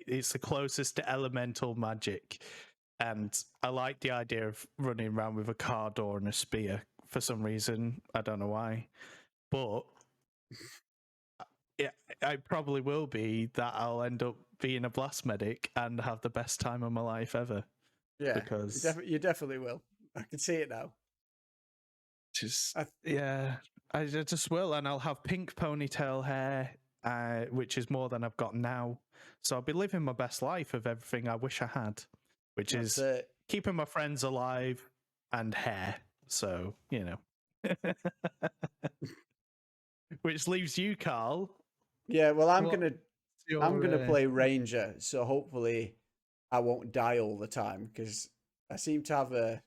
it's the closest to elemental magic, and I like the idea of running around with a car door and a spear for some reason. I don't know why, but yeah, I probably will be that. I'll end up being a blast medic and have the best time of my life ever. Yeah, because you definitely will. I can see it now. I just will, and I'll have pink ponytail hair, which is more than I've got now. So I'll be living my best life of everything I wish I had, which is keeping my friends alive and hair. So, which leaves you, Carl. Yeah, well, I'm gonna play ranger, so hopefully I won't die all the time, because I seem to have a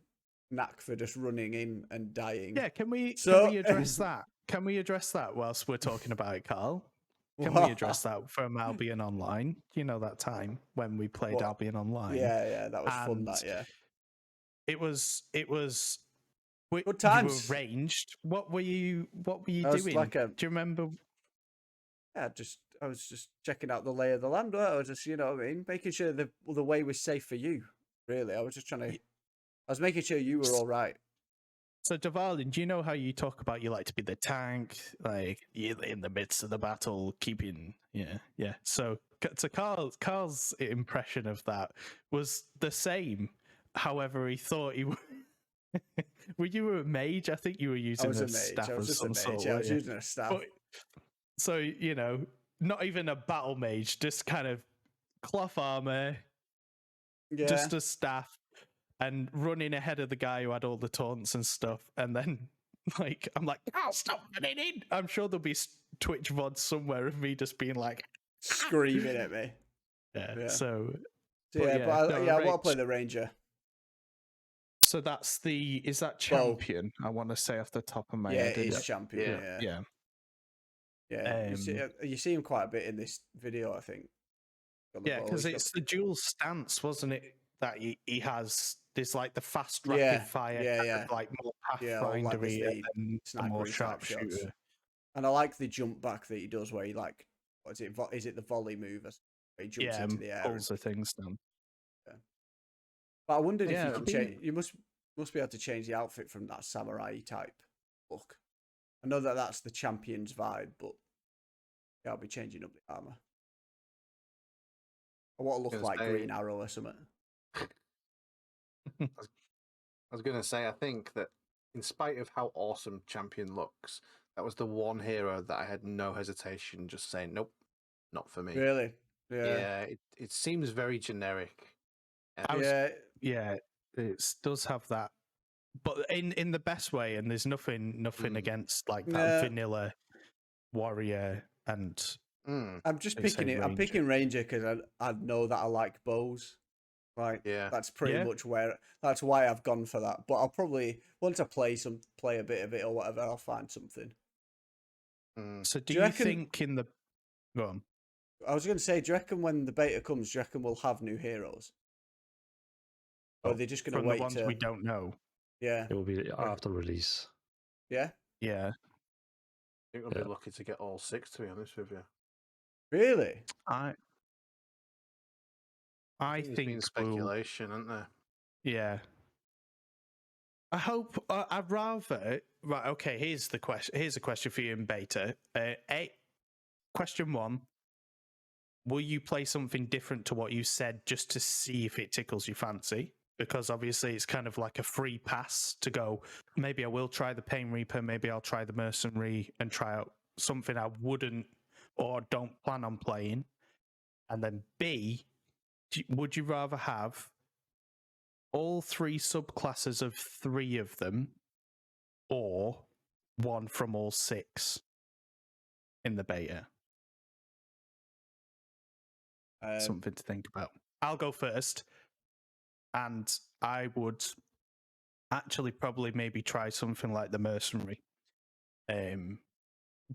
knack for just running in and dying. Yeah, can we address that? Can we address that whilst we're talking about it, Carl? Can we address that from Albion Online? You know, that time when we played Albion Online? Yeah, that was fun. That it was. Good times. You were ranged. What were you doing? Like do you remember? Yeah, I was just checking out the lay of the land. I was just, what I mean, making sure the way was safe for you. Really, I was just trying to. I was making sure you were all right. So, Dvalin, do you know how you talk about you like to be the tank, like in the midst of the battle, keeping, yeah. So Carl's impression of that was the same. However, he thought he would. Were you a mage? I think you were using a staff of some sort. I was using a staff. But, so, not even a battle mage, just kind of cloth armor, just a staff, and running ahead of the guy who had all the taunts and stuff. And then, like, I'm like, oh, stop running in. I'm sure there'll be Twitch VODs somewhere of me just being like, screaming at me. Yeah. So I want to play the ranger. So that's is that champion? I want to say off the top of my head. Yeah, it is champion. Yeah. You see him quite a bit in this video, I think. Yeah, because it's the dual stance, wasn't it? That he has. There's like the fast rapid fire, kind of like more pathfindery, and then the more sharpshooter. And I like the jump back that he does, where he like, what is it? Is it the volley move? Where he jumps into the air, pulls the things down. Yeah. But I wondered if you can change. You must be able to change the outfit from that samurai type look. I know that that's the champion's vibe, but I'll be changing up the armor. I want to look like Green Arrow or something. I was going to say, I think that in spite of how awesome Champion looks, that was the one hero that I had no hesitation just saying, nope, not for me. Really? Yeah. It seems very generic. It does have that, but in the best way. And there's nothing against like that Yeah. vanilla warrior and I'm just They picking say it. I'm picking Ranger because I know that I like bows. Like Yeah. that's pretty Yeah. much that's why I've gone for that. But I'll probably once I play a bit of it or whatever, I'll find something. So Do do you you reckon- think in the go on? I was going to say, do you reckon when the beta comes, do you reckon we'll have new heroes? Or are they just going to From wait the ones to? we don't know? Yeah, It will be after release. yeah. Yeah, I think we'll be lucky to get all 6, to be honest with you. Really? I There's been think we'll. speculation, isn't there? Yeah. I hope. I'd rather. Right. Okay. Here's the question. Here's a question for you in beta. Question 1. Will you play something different to what you said just to see if it tickles your fancy? Because obviously it's kind of like a free pass to go. Maybe I will try the Pain Reaper. Maybe I'll try the Mercenary and try out something I wouldn't or don't plan on playing. And then B, would you rather have all 3 subclasses of 3 of them, or 1 from all 6 in the beta? Something to think about. I'll go first, and I would actually probably maybe try something like the Mercenary,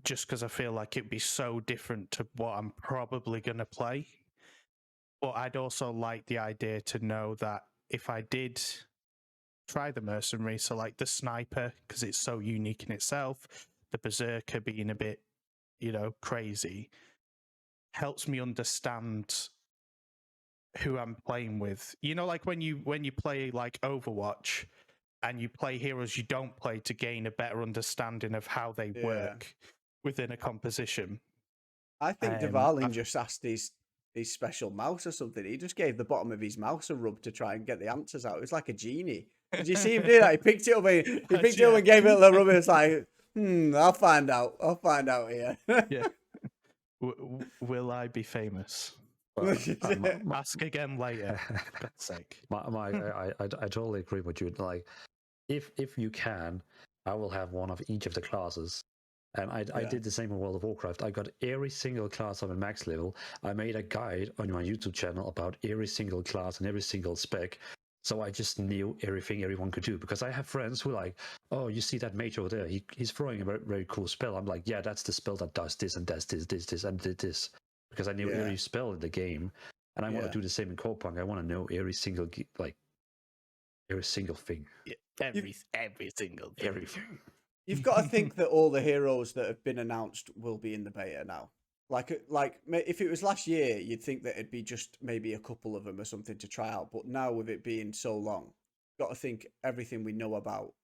just because I feel like it'd be so different to what I'm probably going to play. But I'd also like the idea to know that if I did try the Mercenary, so like the Sniper, because it's so unique in itself, the Berserker being a bit, crazy, helps me understand who I'm playing with. Like when you play like Overwatch and you play heroes you don't play to gain a better understanding of how they work within a composition. I think Dvalin just asked his special mouse or something. He just gave the bottom of his mouse a rub to try and get the answers out. It was like a genie. Did you see him do that? He picked it up and gave it a rub. It was like, I'll find out. I'll find out here. Yeah. Will I be famous? Ask again later. For God's sake. I totally agree with you. Like, if you can, I will have one of each of the classes. And I did the same in World of Warcraft. I got every single class on a max level. I made a guide on my YouTube channel about every single class and every single spec. So I just knew everything everyone could do. Because I have friends who like, oh, you see that mage over there? He's throwing a very, very cool spell. I'm like, yeah, that's the spell that does this and does this and did this. Because I knew every spell in the game. And I want to do the same in Corepunk. I want to know every single thing. Yeah, every single thing. Everything. You've got to think that all the heroes that have been announced will be in the beta now. Like if it was last year, you'd think that it'd be just maybe a couple of them or something to try out. But now with it being so long, you've got to think everything we know about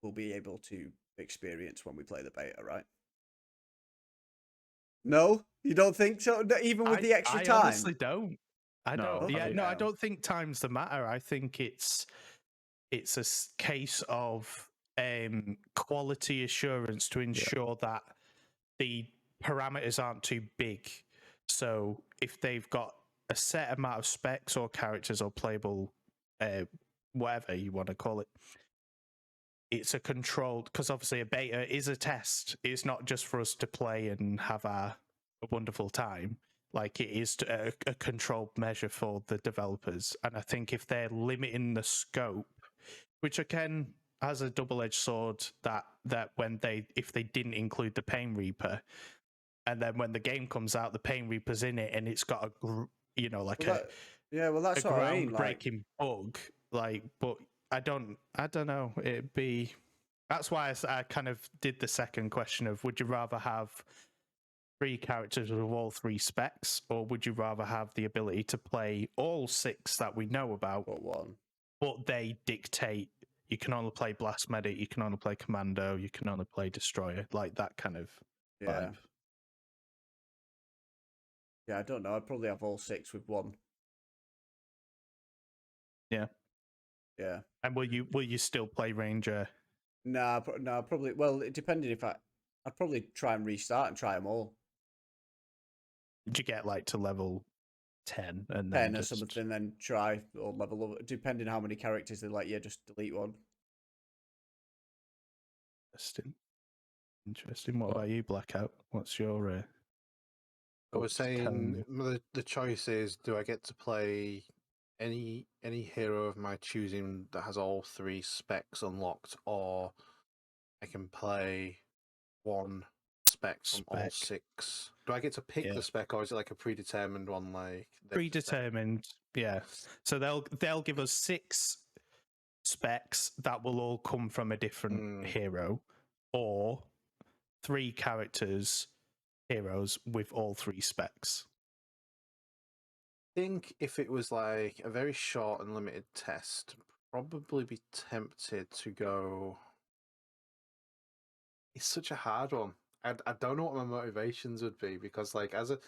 we'll be able to experience when we play the beta, right? No, you don't think so? Even with the extra time? I honestly don't. I don't. I don't think time's the matter. I think it's a case of quality assurance to ensure that the parameters aren't too big. So if they've got a set amount of specs or characters or playable, whatever you want to call it, it's a controlled, because obviously a beta is a test. It's not just for us to play and have a wonderful time. Like, it is a controlled measure for the developers. And I think if they're limiting the scope, which again has a double-edged sword, that if they didn't include the Pain Reaper, and then when the game comes out, the Pain Reaper's in it, and it's got a that's what I mean. Groundbreaking bug. But I don't know. That's why I kind of did the second question of, would you rather have 3 characters with all 3 specs, or would you rather have the ability to play all 6 that we know about, but they dictate you can only play Blast Medic, you can only play Commando, you can only play Destroyer, like that kind of vibe. Yeah, I don't know. I'd probably have all 6 with 1. Yeah. Yeah. And will you still play Ranger? No, probably. Well, it depended I'd probably try and restart and try them all. Did you get like to level 10 and then 10 or just... something, then try or level up, depending how many characters they let you, just delete one. Interesting. What about you, Blackout? What's your... I was thoughts? Tell me. saying the choice is: do I get to play any hero of my choosing that has all 3 specs unlocked, or I can play one spec from all 6? Do I get to pick the spec, or is it like a predetermined one? Like predetermined, yeah. So they'll give us 6 specs that will all come from a different hero, or 3 characters, heroes with all 3 specs. I think if it was like a very short and limited test, probably be tempted to go. It's such a hard one. I don't know what my motivations would be, because like as a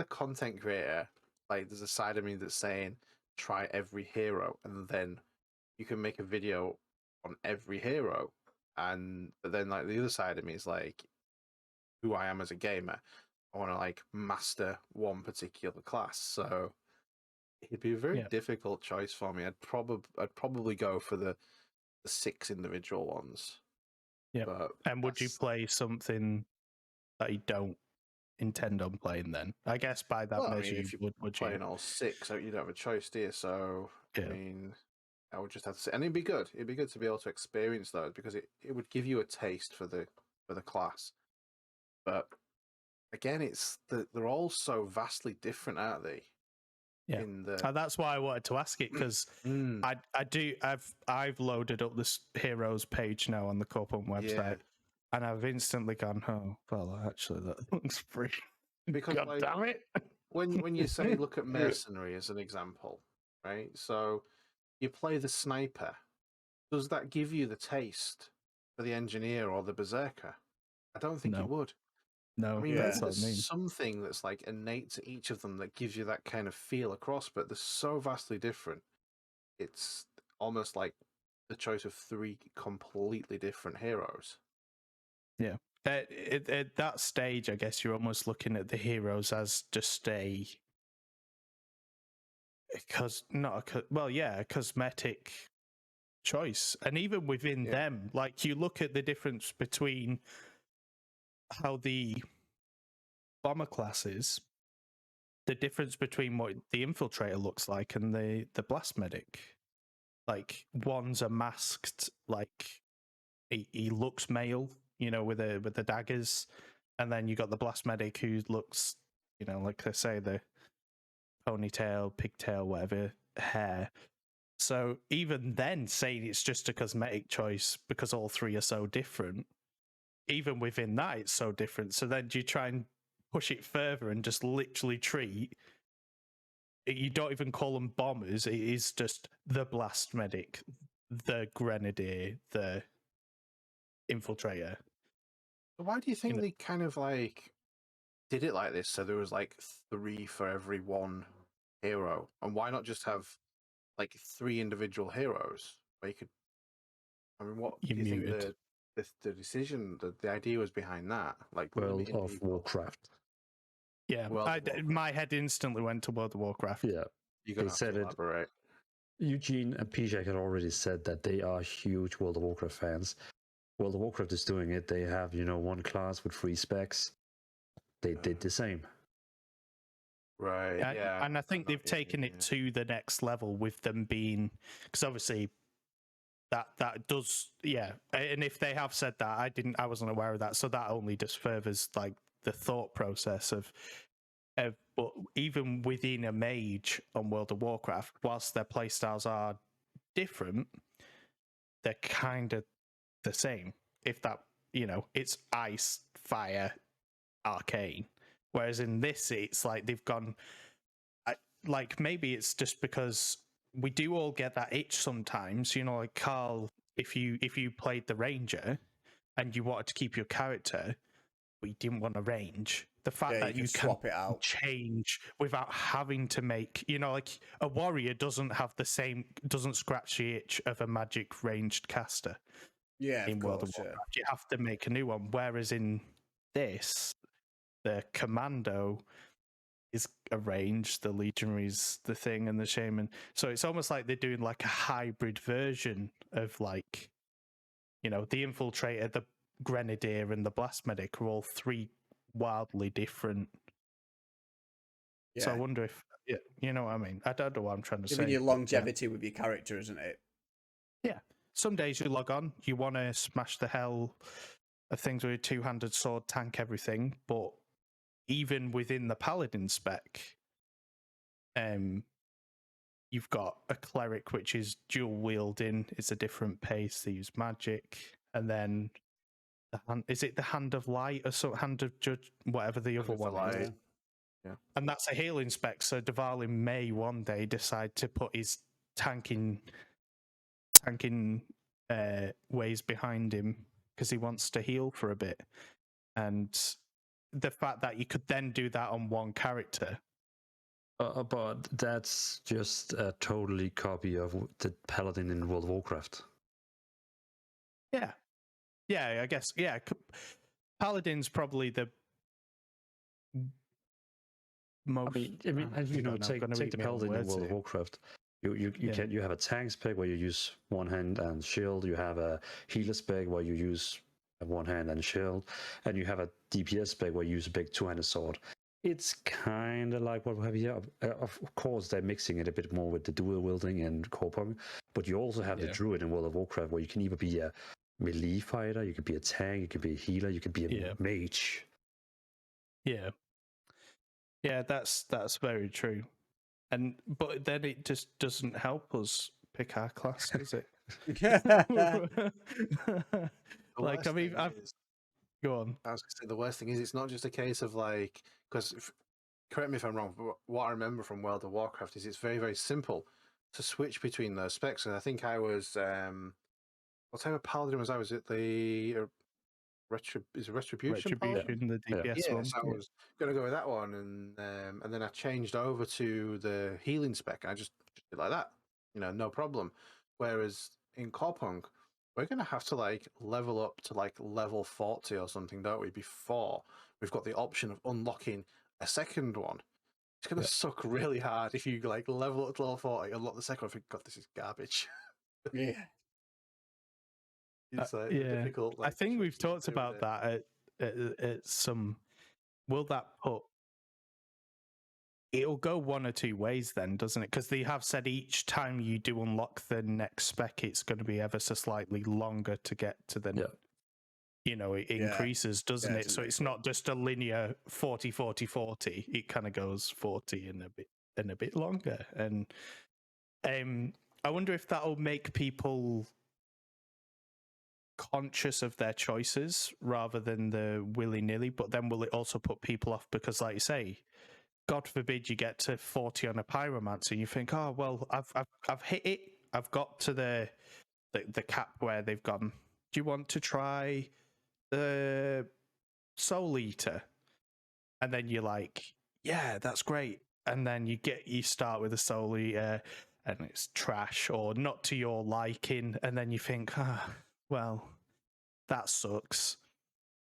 content creator, like there's a side of me that's saying try every hero, and then you can make a video on every hero. But then like the other side of me is like who I am as a gamer. I want to like master one particular class. So it'd be a very difficult choice for me. I'd probably go for the 6 individual ones. Yeah. And would you play something that you don't intend on playing then? I guess by that measure, if you're playing all 6, you don't have a choice, do you? So I mean, I would just have to say, and it'd be good. It'd be good to be able to experience those, because it would give you a taste for the class. But again, they're all so vastly different, aren't they? Yeah, that's why I wanted to ask it, because I've loaded up this heroes page now on the Corepunk website, and I've instantly gone, oh well, actually that looks pretty. Because God damn it! when you say look at mercenary as an example, right? So you play the sniper. Does that give you the taste for the engineer or the berserker? I don't think it would. No, I mean, that's what I there's mean. something that's like innate to each of them that gives you that kind of feel across, but they're so vastly different. It's almost like the choice of 3 completely different heroes. Yeah. At that stage, I guess you're almost looking at the heroes as just a cosmetic choice. And even within them, like you look at the difference between how the bomber classes, the difference between what the infiltrator looks like and the blast medic. Like one's a masked, like he looks male, with the daggers, and then you got the blast medic who looks, like they say, the ponytail, pigtail, whatever hair. So even then, saying it's just a cosmetic choice because all 3 are so different, even within that, it's so different. So then do you try and push it further and just literally treat? You don't even call them bombers. It is just the blast medic, the grenadier, the infiltrator. Why do you think they kind of like did it like this? So there was like 3 for every one hero, and why not just have like 3 individual heroes where you could? I mean, what do you think the decision, the idea was behind that? Like World of Warcraft. Yeah, my head instantly went to World of Warcraft. Yeah, you're gonna have to elaborate. Eugene and Pijak had already said that they are huge World of Warcraft fans. World of Warcraft is doing it. They have, one class with 3 specs. They did the same. Right, yeah. And I think they've taken it to the next level with them being, because obviously that does, and if they have said that, I wasn't aware of that, so that only just furthers like the thought process of but even within a mage on World of Warcraft, whilst their playstyles are different, they're kind of the same. If that, it's ice, fire, arcane. Whereas in this, it's like they've gone, like maybe it's just because we do all get that itch sometimes, like Carl, if you played the Ranger and you wanted to keep your character, but you didn't want to range, the fact that you can swap it out, change without having to make, like a warrior doesn't scratch the itch of a magic ranged caster. Yeah, in World of Warcraft, you have to make a new one. Whereas in this, the commando, is arranged. The legionaries, the thing, and the shaman. So it's almost like they're doing like a hybrid version of like, the infiltrator, the grenadier, and the blast medic are all three wildly different. Yeah. So I wonder if, you know what I mean? I don't know what I'm trying to Giving say. you longevity with your character, isn't it? Yeah. Some days you log on, you want to smash the hell of things with a two-handed sword, tank everything, but even within the paladin spec, you've got a cleric which is dual wielding. It's a different pace. They use magic, and then is it the hand of light or so? Hand of judge, whatever the other one is. Yeah. And that's a healing spec. So Dvalin may one day decide to put his tanking ways behind him because he wants to heal for a bit. And the fact that you could then do that on one character. But that's just a totally copy of the Paladin in World of Warcraft. Yeah. Yeah, I guess. Yeah. Paladin's probably the most. Take the Paladin in World of Warcraft. You have a tank spec where you use one hand and shield. You have a healer spec where you use one hand and shield, and you have a DPS spec where you use a big two-handed sword. It's kind of like what we have here. Of course, they're mixing it a bit more with the dual wielding and Corepunk, but you also have the druid in World of Warcraft where you can either be a melee fighter, you could be a tank, you could be a healer, you could be a mage. Yeah. Yeah, that's very true. But then it just doesn't help us pick our class, does it? Like, I mean, go on. I was going to say the worst thing is it's not just a case of like, because correct me if I'm wrong, but what I remember from World of Warcraft is it's very, very simple to switch between those specs. And I think I was, what type of paladin was I? Was it the Retribution? The DPS one. So I was going to go with that one, and then I changed over to the healing spec, and I just did like that, no problem. Whereas in Corepunk, we're going to have to like level up to like level 40 or something, don't we? Before we've got the option of unlocking a second one. It's going to suck really hard if you like level up to level 40, unlock the second one. I think, God, this is garbage. Yeah. It's difficult. I think we've talked about that at some. Will that put? It'll go one or two ways then, doesn't it? Because they have said each time you do unlock the next spec, it's going to be ever so slightly longer to get to the. Yeah. It increases, doesn't it? So it's not just a linear 40, 40, 40. It kind of goes 40 and a bit longer. And I wonder if that'll make people conscious of their choices rather than the willy-nilly, but then will it also put people off because, like you say, God forbid you get to 40 on a pyromancer and you think, oh well, I've hit it, I've got to the cap where they've gone, do you want to try the Soul Eater? And then you're like, yeah, that's great. And then you start with a Soul Eater and it's trash or not to your liking, and then you think, well, that sucks.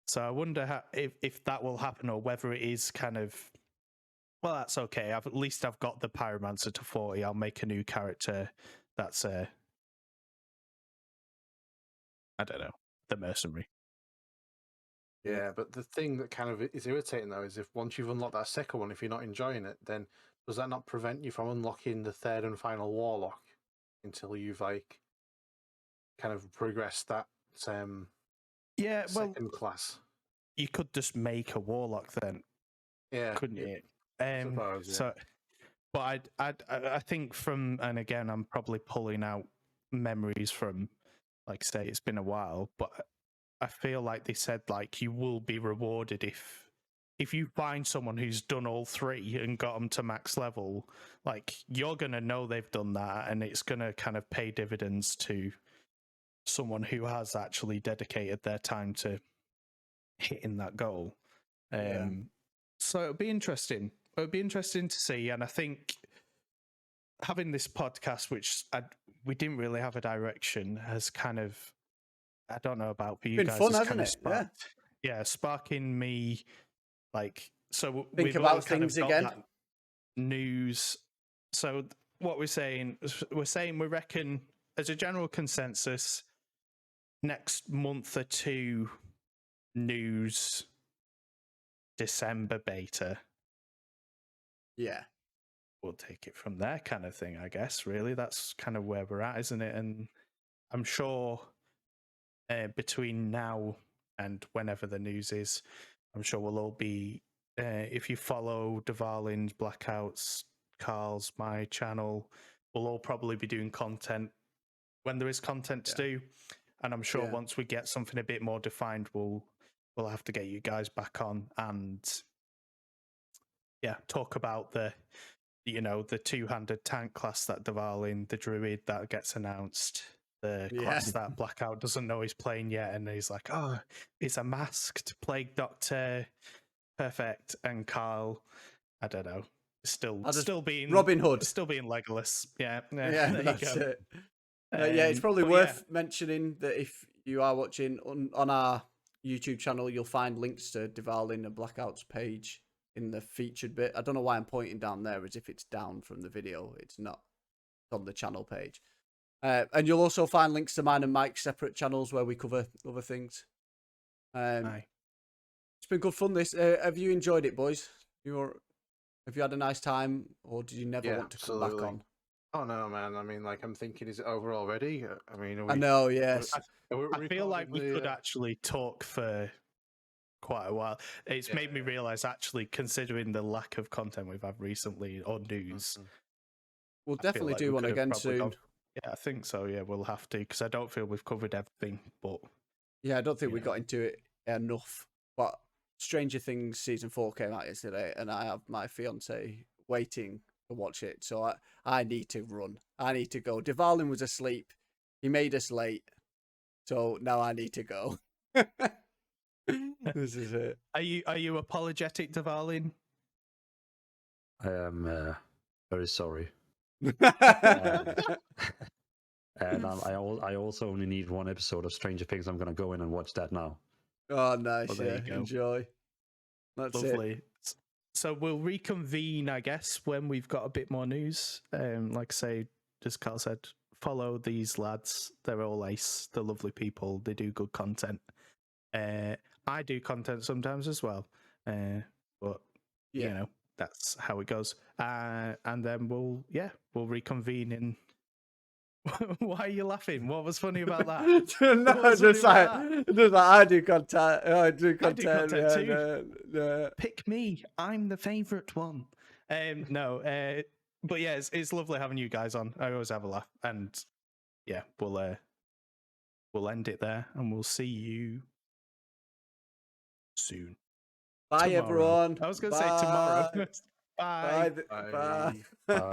So I wonder if that will happen, or whether it is kind of, well, that's okay. At least I've got the pyromancer to 40. I'll make a new character. That's I don't know, the mercenary. Yeah, but the thing that kind of is irritating though is if once you've unlocked that second one, if you're not enjoying it, then does that not prevent you from unlocking the third and final warlock until you've like kind of progressed that second class? You could just make a warlock then, couldn't you? Suppose, yeah. So, but I think from, and again, I'm probably pulling out memories from, like say, it's been a while, but I feel like they said like you will be rewarded if you find someone who's done all three and got them to max level, like you're going to know they've done that, and it's going to kind of pay dividends to someone who has actually dedicated their time to hitting that goal. So it'll be interesting. It'll be interesting to see. And I think having this podcast, which we didn't really have a direction, has kind of, I don't know about for you been guys, fun, has hasn't kind of it? sparking me, like, so think about things again. news. So what we're saying we reckon as a general consensus, next month or two news, December beta. Yeah. We'll take it from there, kind of thing, I guess. Really, that's kind of where we're at, isn't it? And I'm sure between now and whenever the news is, I'm sure we'll all be. If you follow Dvalin's, Blackouts, Carl's, my channel, we'll all probably be doing content when there is content to do. And I'm sure once we get something a bit more defined, we'll have to get you guys back on and talk about the two-handed tank class that Dvalin, the druid that gets announced, the class that Blackout doesn't know he's playing yet, and he's like, oh, it's a masked Plague Doctor, perfect. And Carl, I don't know, still being Robin Hood, still being Legolas. Yeah, that's it. It's probably worth mentioning that if you are watching on our YouTube channel, you'll find links to Dvalin and Blackout's page in the featured bit. I don't know why I'm pointing down there as if it's down from the video. It's not. It's on the channel page. And you'll also find links to mine and Mike's separate channels where we cover other things. It's been good fun. This have you enjoyed it, boys? Have you had a nice time, or did you never want to come back on? Oh no, man! I mean, like I'm thinking, is it over already? I mean, I know. Yes, I feel like we could actually talk for quite a while. It's made me realize, actually, considering the lack of content we've had recently or news, we'll definitely do one again soon. Yeah, I think so. Yeah, we'll have to, because I don't feel we've covered everything. But yeah, I don't think we got into it enough. But Stranger Things season 4 came out yesterday, and I have my fiance waiting to watch it. So I need to run. I need to go. Dvalin was asleep. He made us late. So now I need to go. This is it. Are you apologetic, Dvalin? I am very sorry. And I also only need one episode of Stranger Things. I'm going to go in and watch that now. Oh, nice. Well, there you go. Enjoy. That's lovely. It. So we'll reconvene, I guess, when we've got a bit more news. Like I say, as Carl said, follow these lads. They're all ace. They're lovely people. They do good content. I do content sometimes as well. But, you know, that's how it goes. And then we'll reconvene in... Why are you laughing? What was funny about that? No, just like I do content. I do content too. Pick me. I'm the favourite one. No, but yeah, it's lovely having you guys on. I always have a laugh, and yeah, we'll end it there, and we'll see you soon. Bye, tomorrow. everyone. I was going to say tomorrow. Bye. Bye. Bye.